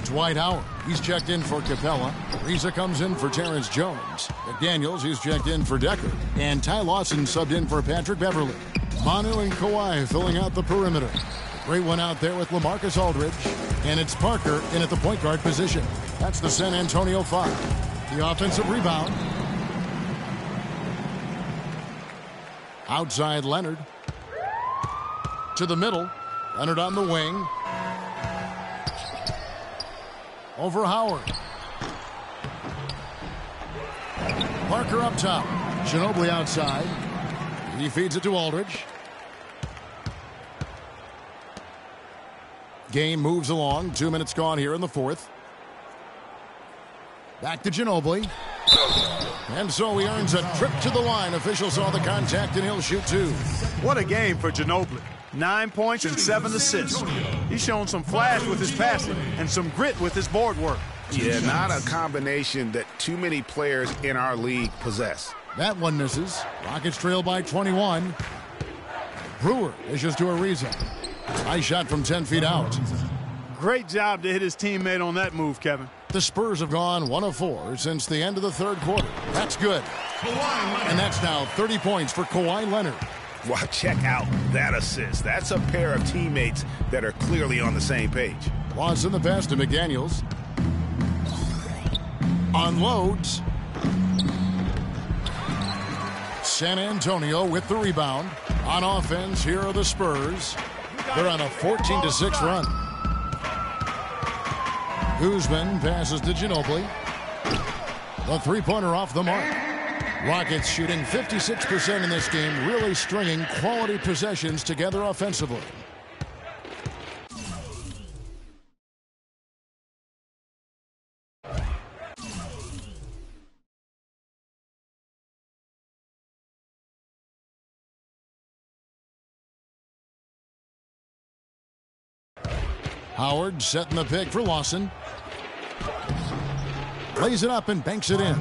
Dwight Howard, he's checked in for Capella. Reza comes in for Terrence Jones. McDaniels, he's checked in for Decker. And Ty Lawson subbed in for Patrick Beverly. Manu and Kawhi filling out the perimeter. Great one out there with LaMarcus Aldridge. And it's Parker in at the point guard position. That's the San Antonio 5. The offensive rebound. Outside Leonard. To the middle. Leonard on the wing. Over Howard. Parker up top. Ginobili outside. He feeds it to Aldridge. Game moves along. 2 minutes gone here in the fourth. Back to Ginobili. And so he earns a trip to the line. Official saw the contact, and he'll shoot two. What a game for Ginobili. 9 points and 7 assists. He's shown some flash with his passing and some grit with his board work. Yeah, not a combination that too many players in our league possess. That one misses. Rockets trail by 21. Brewer issues to Ariza. Nice shot from 10 feet out. Great job to hit his teammate on that move, Kevin. The Spurs have gone 1 of 4 since the end of the third quarter. That's good. And that's now 30 points for Kawhi Leonard. Well, check out that assist. That's a pair of teammates that are clearly on the same page. Lawson the pass to McDaniels. Unloads. San Antonio with the rebound. On offense, here are the Spurs. They're on a 14-6 run. Guzman passes to Ginobili. The three-pointer off the mark. Rockets shooting 56% in this game, really stringing quality possessions together offensively. Howard setting the pick for Lawson. Lays it up and banks it in.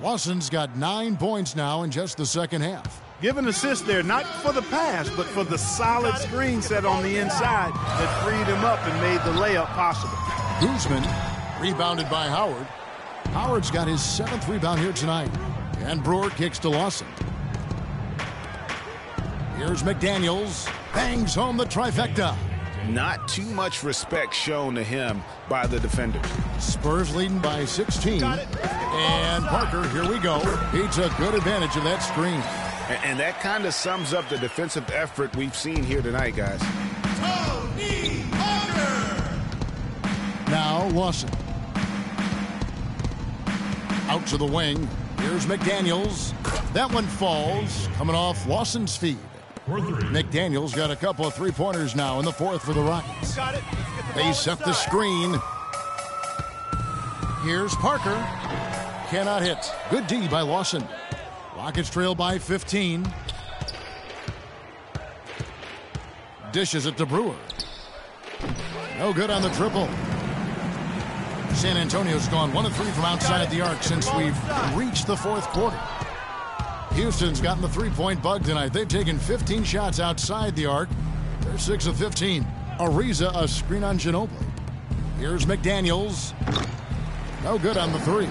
Lawson's got 9 points now in just the second half. Give an assist there, not for the pass, but for the solid screen set on the inside that freed him up and made the layup possible. Guzman rebounded by Howard. Howard's got his 7th rebound here tonight. And Brewer kicks to Lawson. Here's McDaniels. Bangs home the trifecta. Not too much respect shown to him by the defenders. Spurs leading by 16. And Parker, here we go. He took good advantage of that screen. And that kind of sums up the defensive effort we've seen here tonight, guys. Tony Parker. Now Lawson. Out to the wing. Here's McDaniels. That one falls, coming off Lawson's feet. McDaniels got a couple of three-pointers now in the fourth for the Rockets. They set the screen. Here's Parker. Cannot hit. Good D by Lawson. Rockets trail by 15. Dishes it to Brewer. No good on the triple. San Antonio's gone 1 of 3 from outside the arc since we've reached the fourth quarter. Houston's gotten the three-point bug tonight. They've taken 15 shots outside the arc. They're 6 of 15. Ariza, a screen on Ginobili. Here's McDaniels. No good on the three.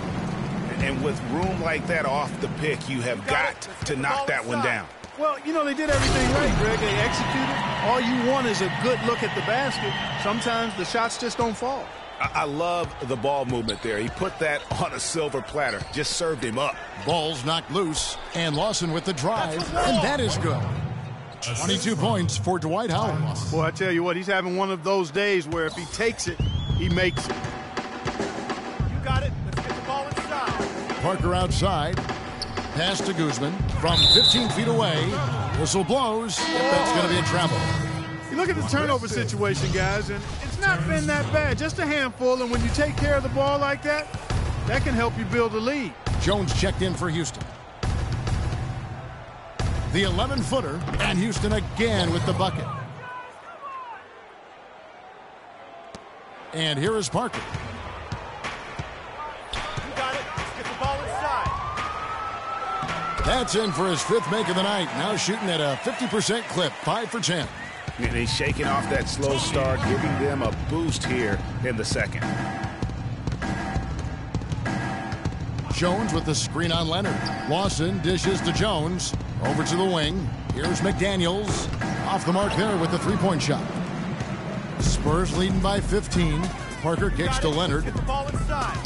And with room like that off the pick, you have got to knock that one down. Well, you know, they did everything right, Greg. They executed. All you want is a good look at the basket. Sometimes the shots just don't fall. I love the ball movement there. He put that on a silver platter. Just served him up. Ball's knocked loose. And Lawson with the drive. And that is good. 22 points for Dwight Howard. Boy, I tell you what, he's having one of those days where if he takes it, he makes it. You got it. Let's get the ball inside. Parker outside. Pass to Guzman from 15 feet away. Whistle blows. That's going to be a travel. You look at the turnover situation, guys, and it's not been that bad. Just a handful, and when you take care of the ball like that, that can help you build a lead. Jones checked in for Houston. The 11-footer, and Houston again with the bucket. And here is Parker. You got it. Let's get the ball inside. That's in for his 5th make of the night. Now shooting at a 50% clip, 5 for 10. And he's shaking off that slow start, giving them a boost here in the second. Jones with the screen on Leonard. Lawson dishes to Jones. Over to the wing. Here's McDaniels. Off the mark there with the three-point shot. Spurs leading by 15. Parker kicks to Leonard. Get the ball inside.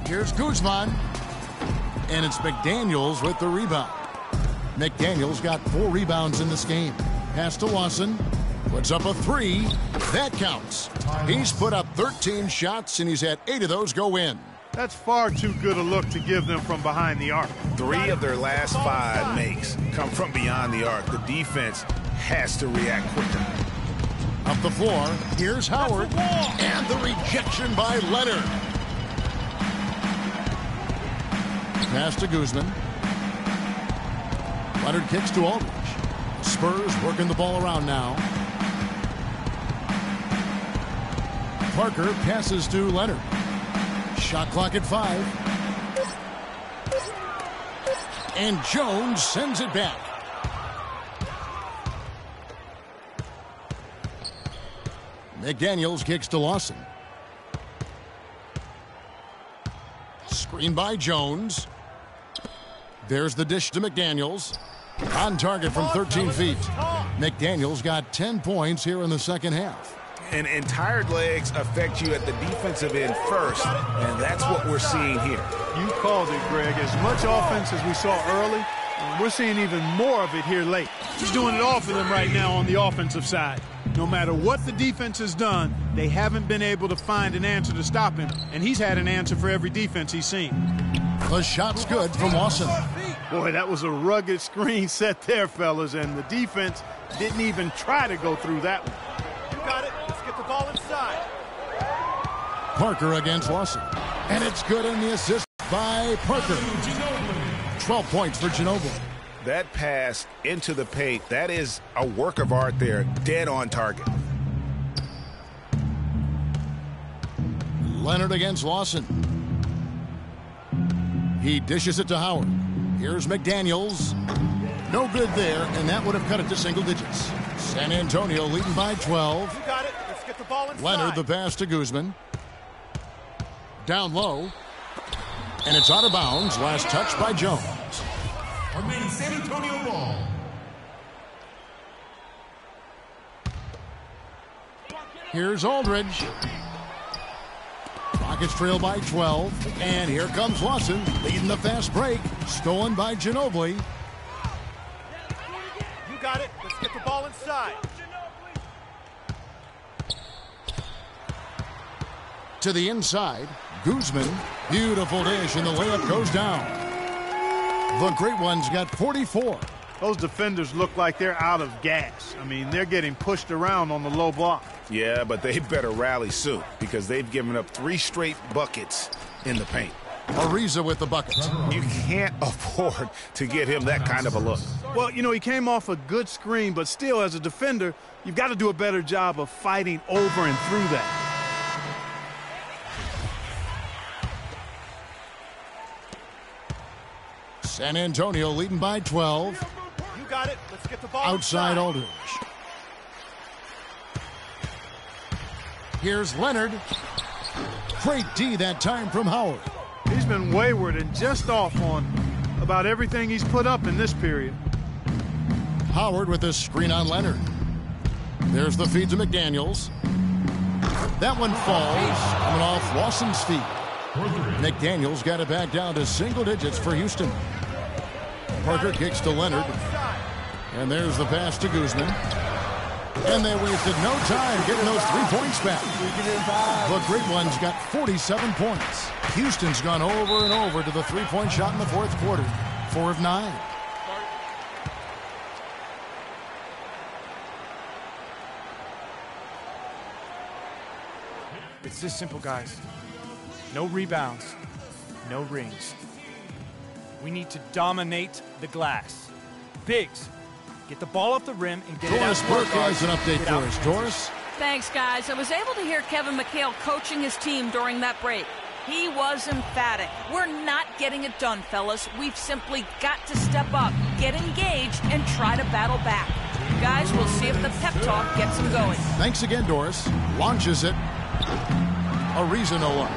Here's Guzman. And it's McDaniels with the rebound. McDaniels got 4 rebounds in this game. Pass to Lawson. Puts up a 3. That counts. He's put up 13 shots, and he's had 8 of those go in. That's far too good a look to give them from behind the arc. 3 of their last 5 makes come from beyond the arc. The defense has to react quicker. Up the floor, here's Howard, and the rejection by Leonard. Pass to Guzman. Leonard kicks to Aldridge. Spurs working the ball around now. Parker passes to Leonard. Shot clock at 5. And Jones sends it back. McDaniels kicks to Lawson. Screen by Jones. There's the dish to McDaniels. On target from 13 feet. McDaniels got 10 points here in the second half. And tired legs affect you at the defensive end first, and that's what we're seeing here. You called it, Greg. As much offense as we saw early, we're seeing even more of it here late. He's doing it all for them right now on the offensive side. No matter what the defense has done, they haven't been able to find an answer to stop him, and he's had an answer for every defense he's seen. The shot's good from Lawson. Boy, that was a rugged screen set there, fellas, and the defense didn't even try to go through that one. You got it. Let's get the ball inside. Parker against Lawson. And it's good in the assist by Parker. 12 points for Ginobili. That pass into the paint, that is a work of art there, dead on target. Leonard against Lawson. He dishes it to Howard. Here's McDaniels. No good there, and that would have cut it to single digits. San Antonio leading by 12. You got it. Let's get the ball inside. Leonard the pass to Guzman. Down low. And it's out of bounds. Last touch by Jones. Remaining San Antonio ball. Here's Aldridge. Rockets trail by 12. And here comes Lawson leading the fast break. Stolen by Ginobili. You got it. Let's get the ball inside. To the inside. Guzman. Beautiful dish, and the layup goes down. The great one's got 44. Those defenders look like they're out of gas. I mean, they're getting pushed around on the low block. Yeah, but they better rally soon because they've given up 3 straight buckets in the paint. Ariza with the buckets. You can't afford to get him that kind of a look. Well, you know, he came off a good screen, but still, as a defender, you've got to do a better job of fighting over and through that. San Antonio leading by 12. You got it. Let's get the ball outside inside. Aldridge. Here's Leonard. Great D that time from Howard. He's been wayward and just off on about everything he's put up in this period. Howard with the screen on Leonard. There's the feed to McDaniels. That one falls, coming off Lawson's feet. McDaniels got it back down to single digits for Houston. Parker kicks to Leonard. And there's the pass to Guzman. And they wasted no time getting those 3 points back. The great one's got 47 points. Houston's gone over and over to the 3-point shot in the fourth quarter. 4 of 9. It's this simple, guys. No rebounds, no rings. We need to dominate the glass. Biggs, get the ball off the rim and get Doris it out. Burke has an update for us. Doris? Thanks, guys. I was able to hear Kevin McHale coaching his team during that break. He was emphatic. We're not getting it done, fellas. We've simply got to step up, get engaged, and try to battle back. Guys, we'll see if the pep talk gets them going. Thanks again, Doris. Launches it. Ariza no luck.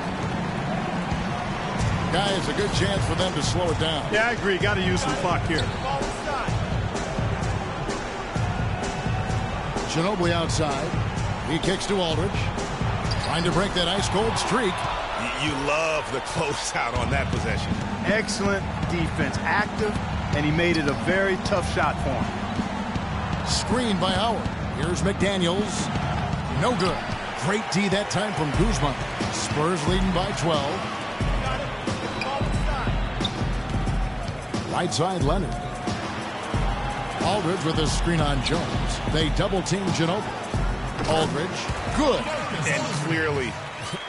Guys, a good chance for them to slow it down. Yeah, I agree. Got to use some clock here. Ginobili outside. He kicks to Aldridge. Trying to break that ice-cold streak. You love the closeout on that possession. Excellent defense. Active, and he made it a very tough shot for him. Screen by Howard. Here's McDaniels. No good. Great D that time from Guzman. Spurs leading by 12. Right side, Leonard. Aldridge with a screen on Jones. They double-team Ginobili. Aldridge, good. And clearly,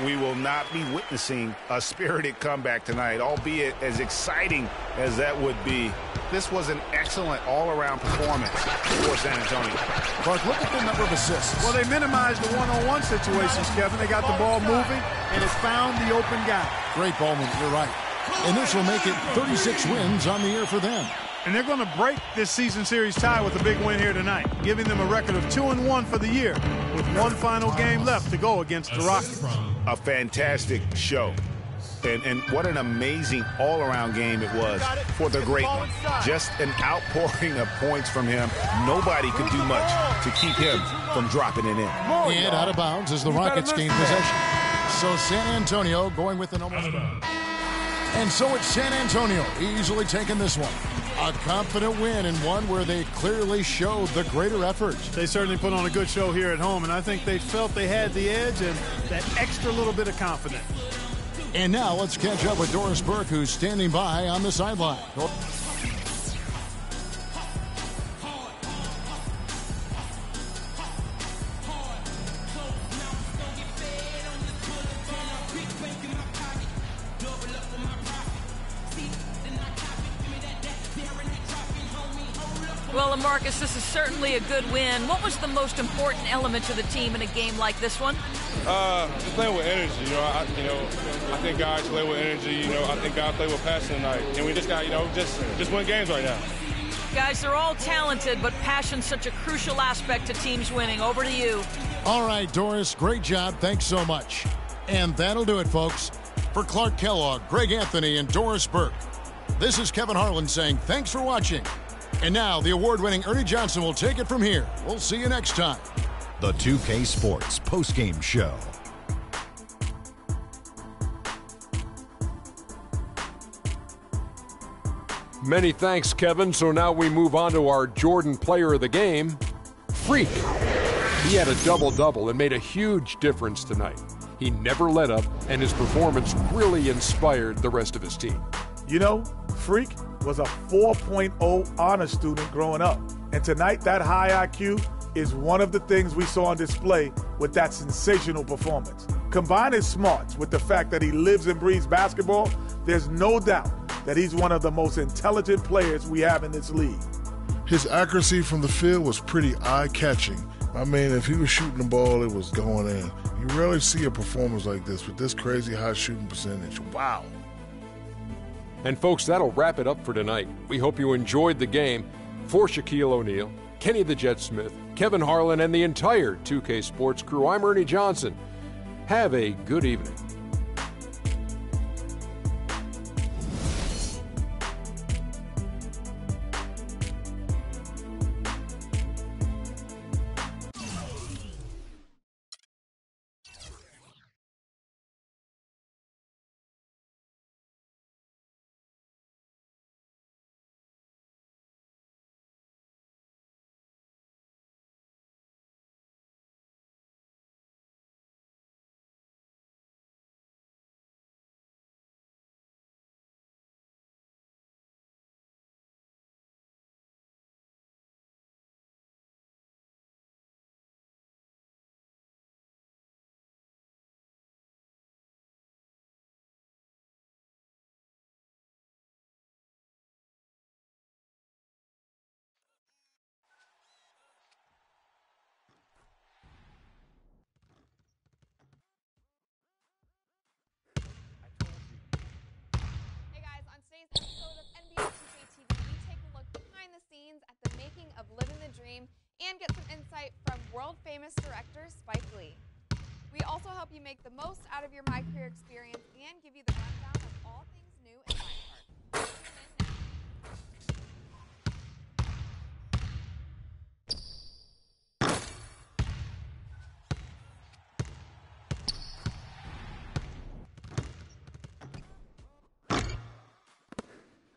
we will not be witnessing a spirited comeback tonight, albeit as exciting as that would be. This was an excellent all-around performance for San Antonio. Clark, look at the number of assists. Well, they minimized the one-on-one situations, Kevin. They got the ball moving, and it found the open guy. Great ball movement, you're right. And this will make it 36 wins on the year for them. And they're going to break this season series tie with a big win here tonight, giving them a record of 2-1 for the year, with one final game left to go against the Rockets. A fantastic show. And what an amazing all-around game it was for the great one. Just an outpouring of points from him. Nobody could do much to keep him from dropping it in. And out of bounds as the Rockets gain possession. So San Antonio going with an almost... And so it's San Antonio easily taking this one. A confident win, and one where they clearly showed the greater effort. They certainly put on a good show here at home, and I think they felt they had the edge and that extra little bit of confidence. And now let's catch up with Doris Burke, who's standing by on the sideline. Well, Marcus, this is certainly a good win. What was the most important element to the team in a game like this one? Just playing with energy. I think guys play with energy. I think guys play with passion tonight, and we just got, just win games right now. Guys, they're all talented, but passion's such a crucial aspect to teams winning. Over to you. All right, Doris, great job. Thanks so much. And that'll do it, folks. For Clark Kellogg, Greg Anthony, and Doris Burke, this is Kevin Harlan saying thanks for watching. And now the award-winning Ernie Johnson will take it from here. We'll see you next time. The 2K Sports postgame show. Many thanks, Kevin. So now we move on to our Jordan player of the game, Freak. He had a double-double and made a huge difference tonight. He never let up, and his performance really inspired the rest of his team. Freak was a 4.0 honor student growing up. And tonight, that high IQ is one of the things we saw on display with that sensational performance. Combine his smarts with the fact that he lives and breathes basketball, there's no doubt that he's one of the most intelligent players we have in this league. His accuracy from the field was pretty eye-catching. I mean, if he was shooting the ball, it was going in. You rarely see a performance like this with this crazy high shooting percentage. Wow. And folks, that'll wrap it up for tonight. We hope you enjoyed the game. For Shaquille O'Neal, Kenny the Jet Smith, Kevin Harlan, and the entire 2K Sports crew, I'm Ernie Johnson. Have a good evening. Of living the dream and get some insight from world-famous director Spike Lee. We also help you make the most out of your My Career experience and give you the rundown of all things new in my park.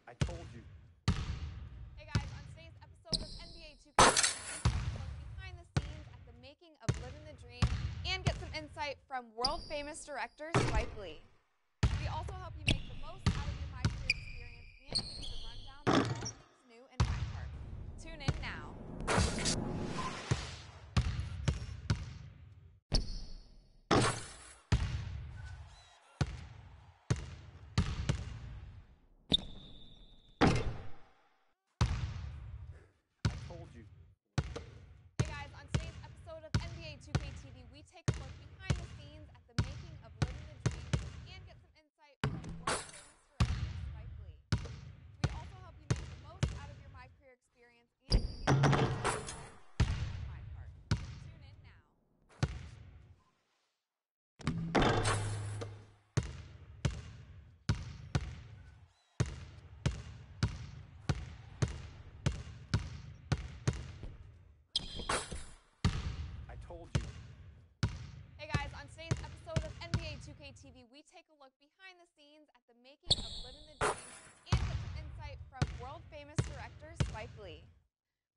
I told you. Hey guys, on today's episode of NBA 2K, behind the scenes at the making of Living the Dream and get some insight from world-famous director Spike Lee. We also help you make the most out of your My Career experience and give you the rundown of 2K we take a look behind the scenes at the making of Living the Dream and get some insight from world-famous director Spike Lee.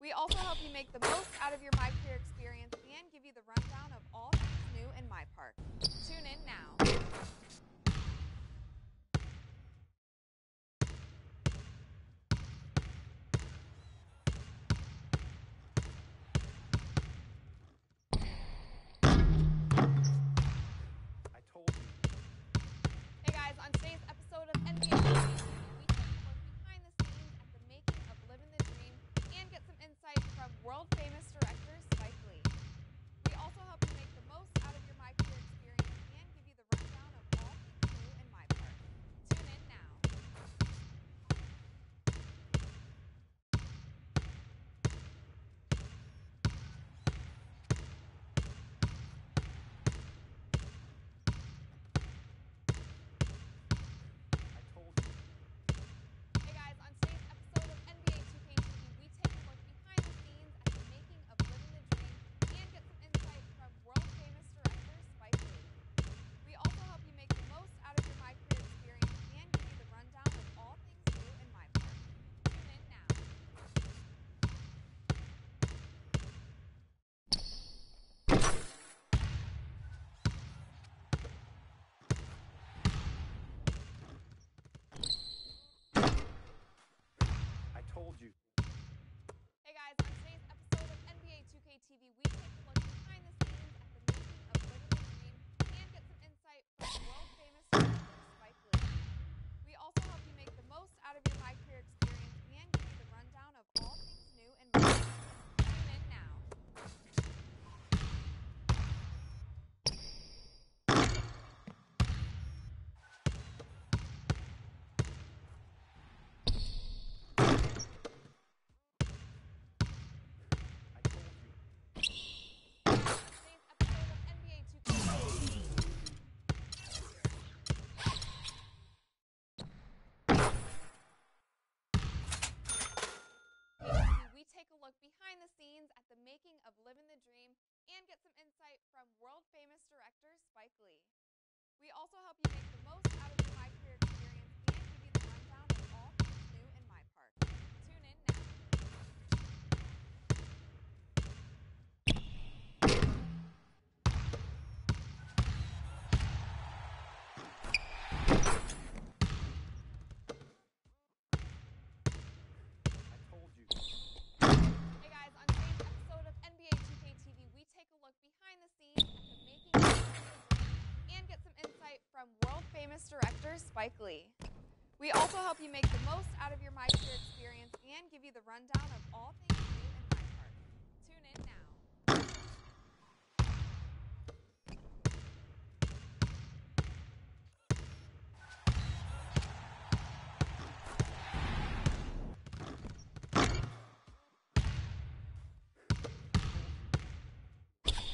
We also help you make the most out of your My Career experience and give you the rundown of all things new in my park. Tune in now. Hey guys, on today's episode of NBA 2K TV, we take a look behind the scenes at the making of Living the Dream and get some insight from world-famous director Spike Lee. We also help you make the most out of your My Career experience and give you the rundown of all things new in my park. Tune in now. Hey guys, on today's episode of NBA 2K TV, we take a look behind the scenes at the making of Living the Dream and get some insight from world-famous director Spike Lee. We also help you make the most out of your My Career experience and give you the rundown of all things new in my park. Tune in now. Hey guys, on today's episode of NBA 2K TV, we take a look behind the scenes at the making of Living the Dream and get some insight from world-famous director Spike Lee. We also help you make the most out of your My Career experience and give you the rundown of all things new in my park. Tune in now. Today's episode of NBA 2K we take a look behind the scenes at the making of Living the Dream and get some insight from world-famous director Spike Lee. We also help you make the most out of your My Career experience and give you the rundown of all things new in my park. Tune in now.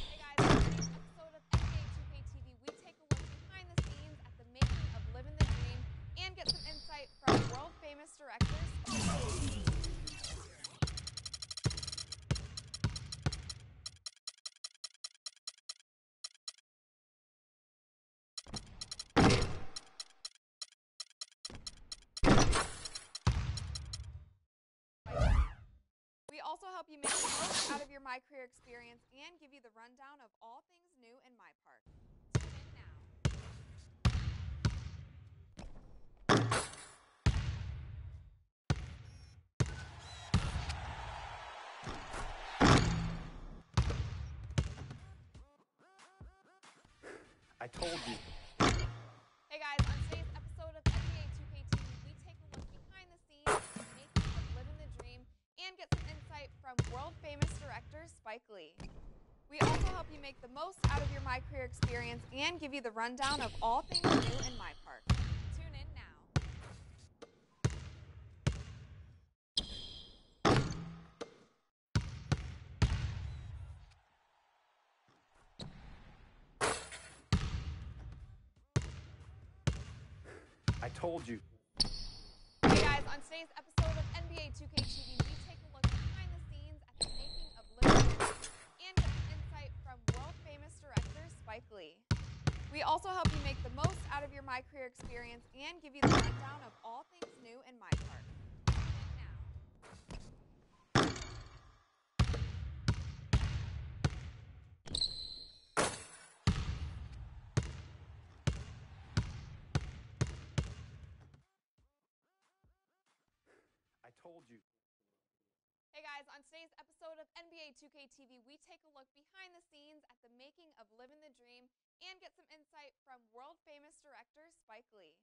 Hey guys, on today's episode of NBA 2K TV, we take a look behind the scenes at the making of Living the Dream and get some insight from world-famous director Spike Lee. We also help you make the most out of your My Career experience and give you the rundown of all things new in my park. Tune in now. Hey guys, on today's episode of NBA 2K TV, we take a look behind the scenes at the making of Living the Dream and get some insight from world-famous director Spike Lee. We also help you make the most out of your My Career experience and give you the rundown of all things new in my park. Tune in now. I told you. Hey guys, on today's episode of NBA 2K TV, we take a look behind the scenes at the making of Living the Dream and get some insight from world-famous director Spike Lee. We also help you make the most out of your My Career experience and give you the rundown of all things new in my park. Tune in now. I told you. Hey guys, on today's episode of NBA 2K TV, we take a look behind the scenes at the making of Living the Dream and get some insight from world-famous director Spike Lee. We also help you make the most out of your My Career experience and give you the rundown of all things new in My Park. I told you. Hey guys, on today's episode of NBA 2K TV, we take a look behind the scenes at the making of Living the Dream and get some insight from world-famous director Spike Lee.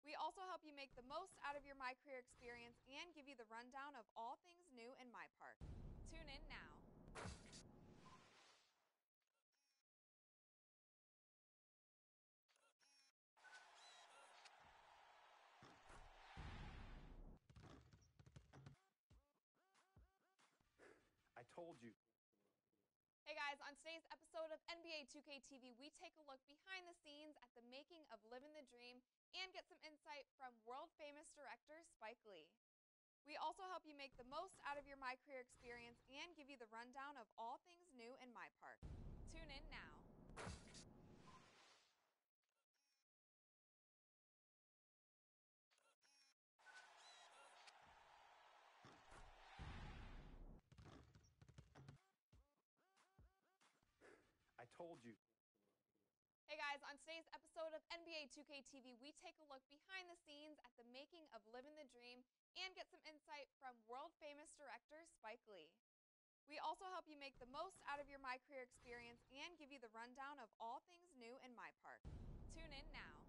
We also help you make the most out of your My Career experience and give you the rundown of all things new in My Park. Tune in now. I told you. Hey guys, on today's episode of NBA 2K TV, we take a look behind the scenes at the making of Living the Dream and get some insight from world-famous director Spike Lee. We also help you make the most out of your My Career experience and give you the rundown of all things new in My Park. Tune in now. I told you. Hey guys, on today's episode of NBA 2K TV, we take a look behind the scenes at the making of Living the Dream and get some insight from world-famous director Spike Lee. We also help you make the most out of your My Career experience and give you the rundown of all things new in My Park. Tune in now.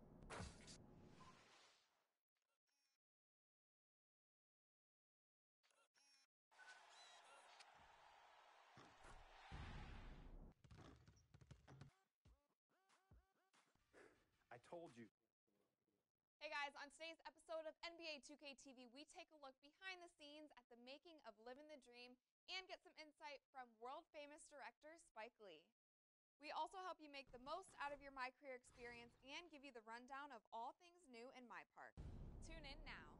I told you. Hey guys, on today's episode of NBA 2K TV, we take a look behind the scenes at the making of Living the Dream and get some insight from world-famous director Spike Lee. We also help you make the most out of your My Career experience and give you the rundown of all things new in My Park. Tune in now.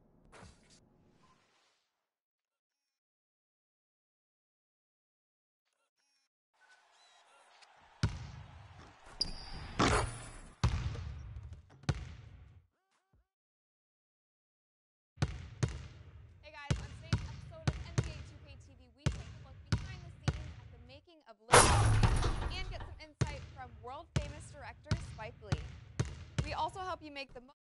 Hey guys, on today's episode of NBA 2K TV, we take a look behind the scenes at the making of Living the Dream and get some insight from world-famous director Spike Lee. We also help you make the most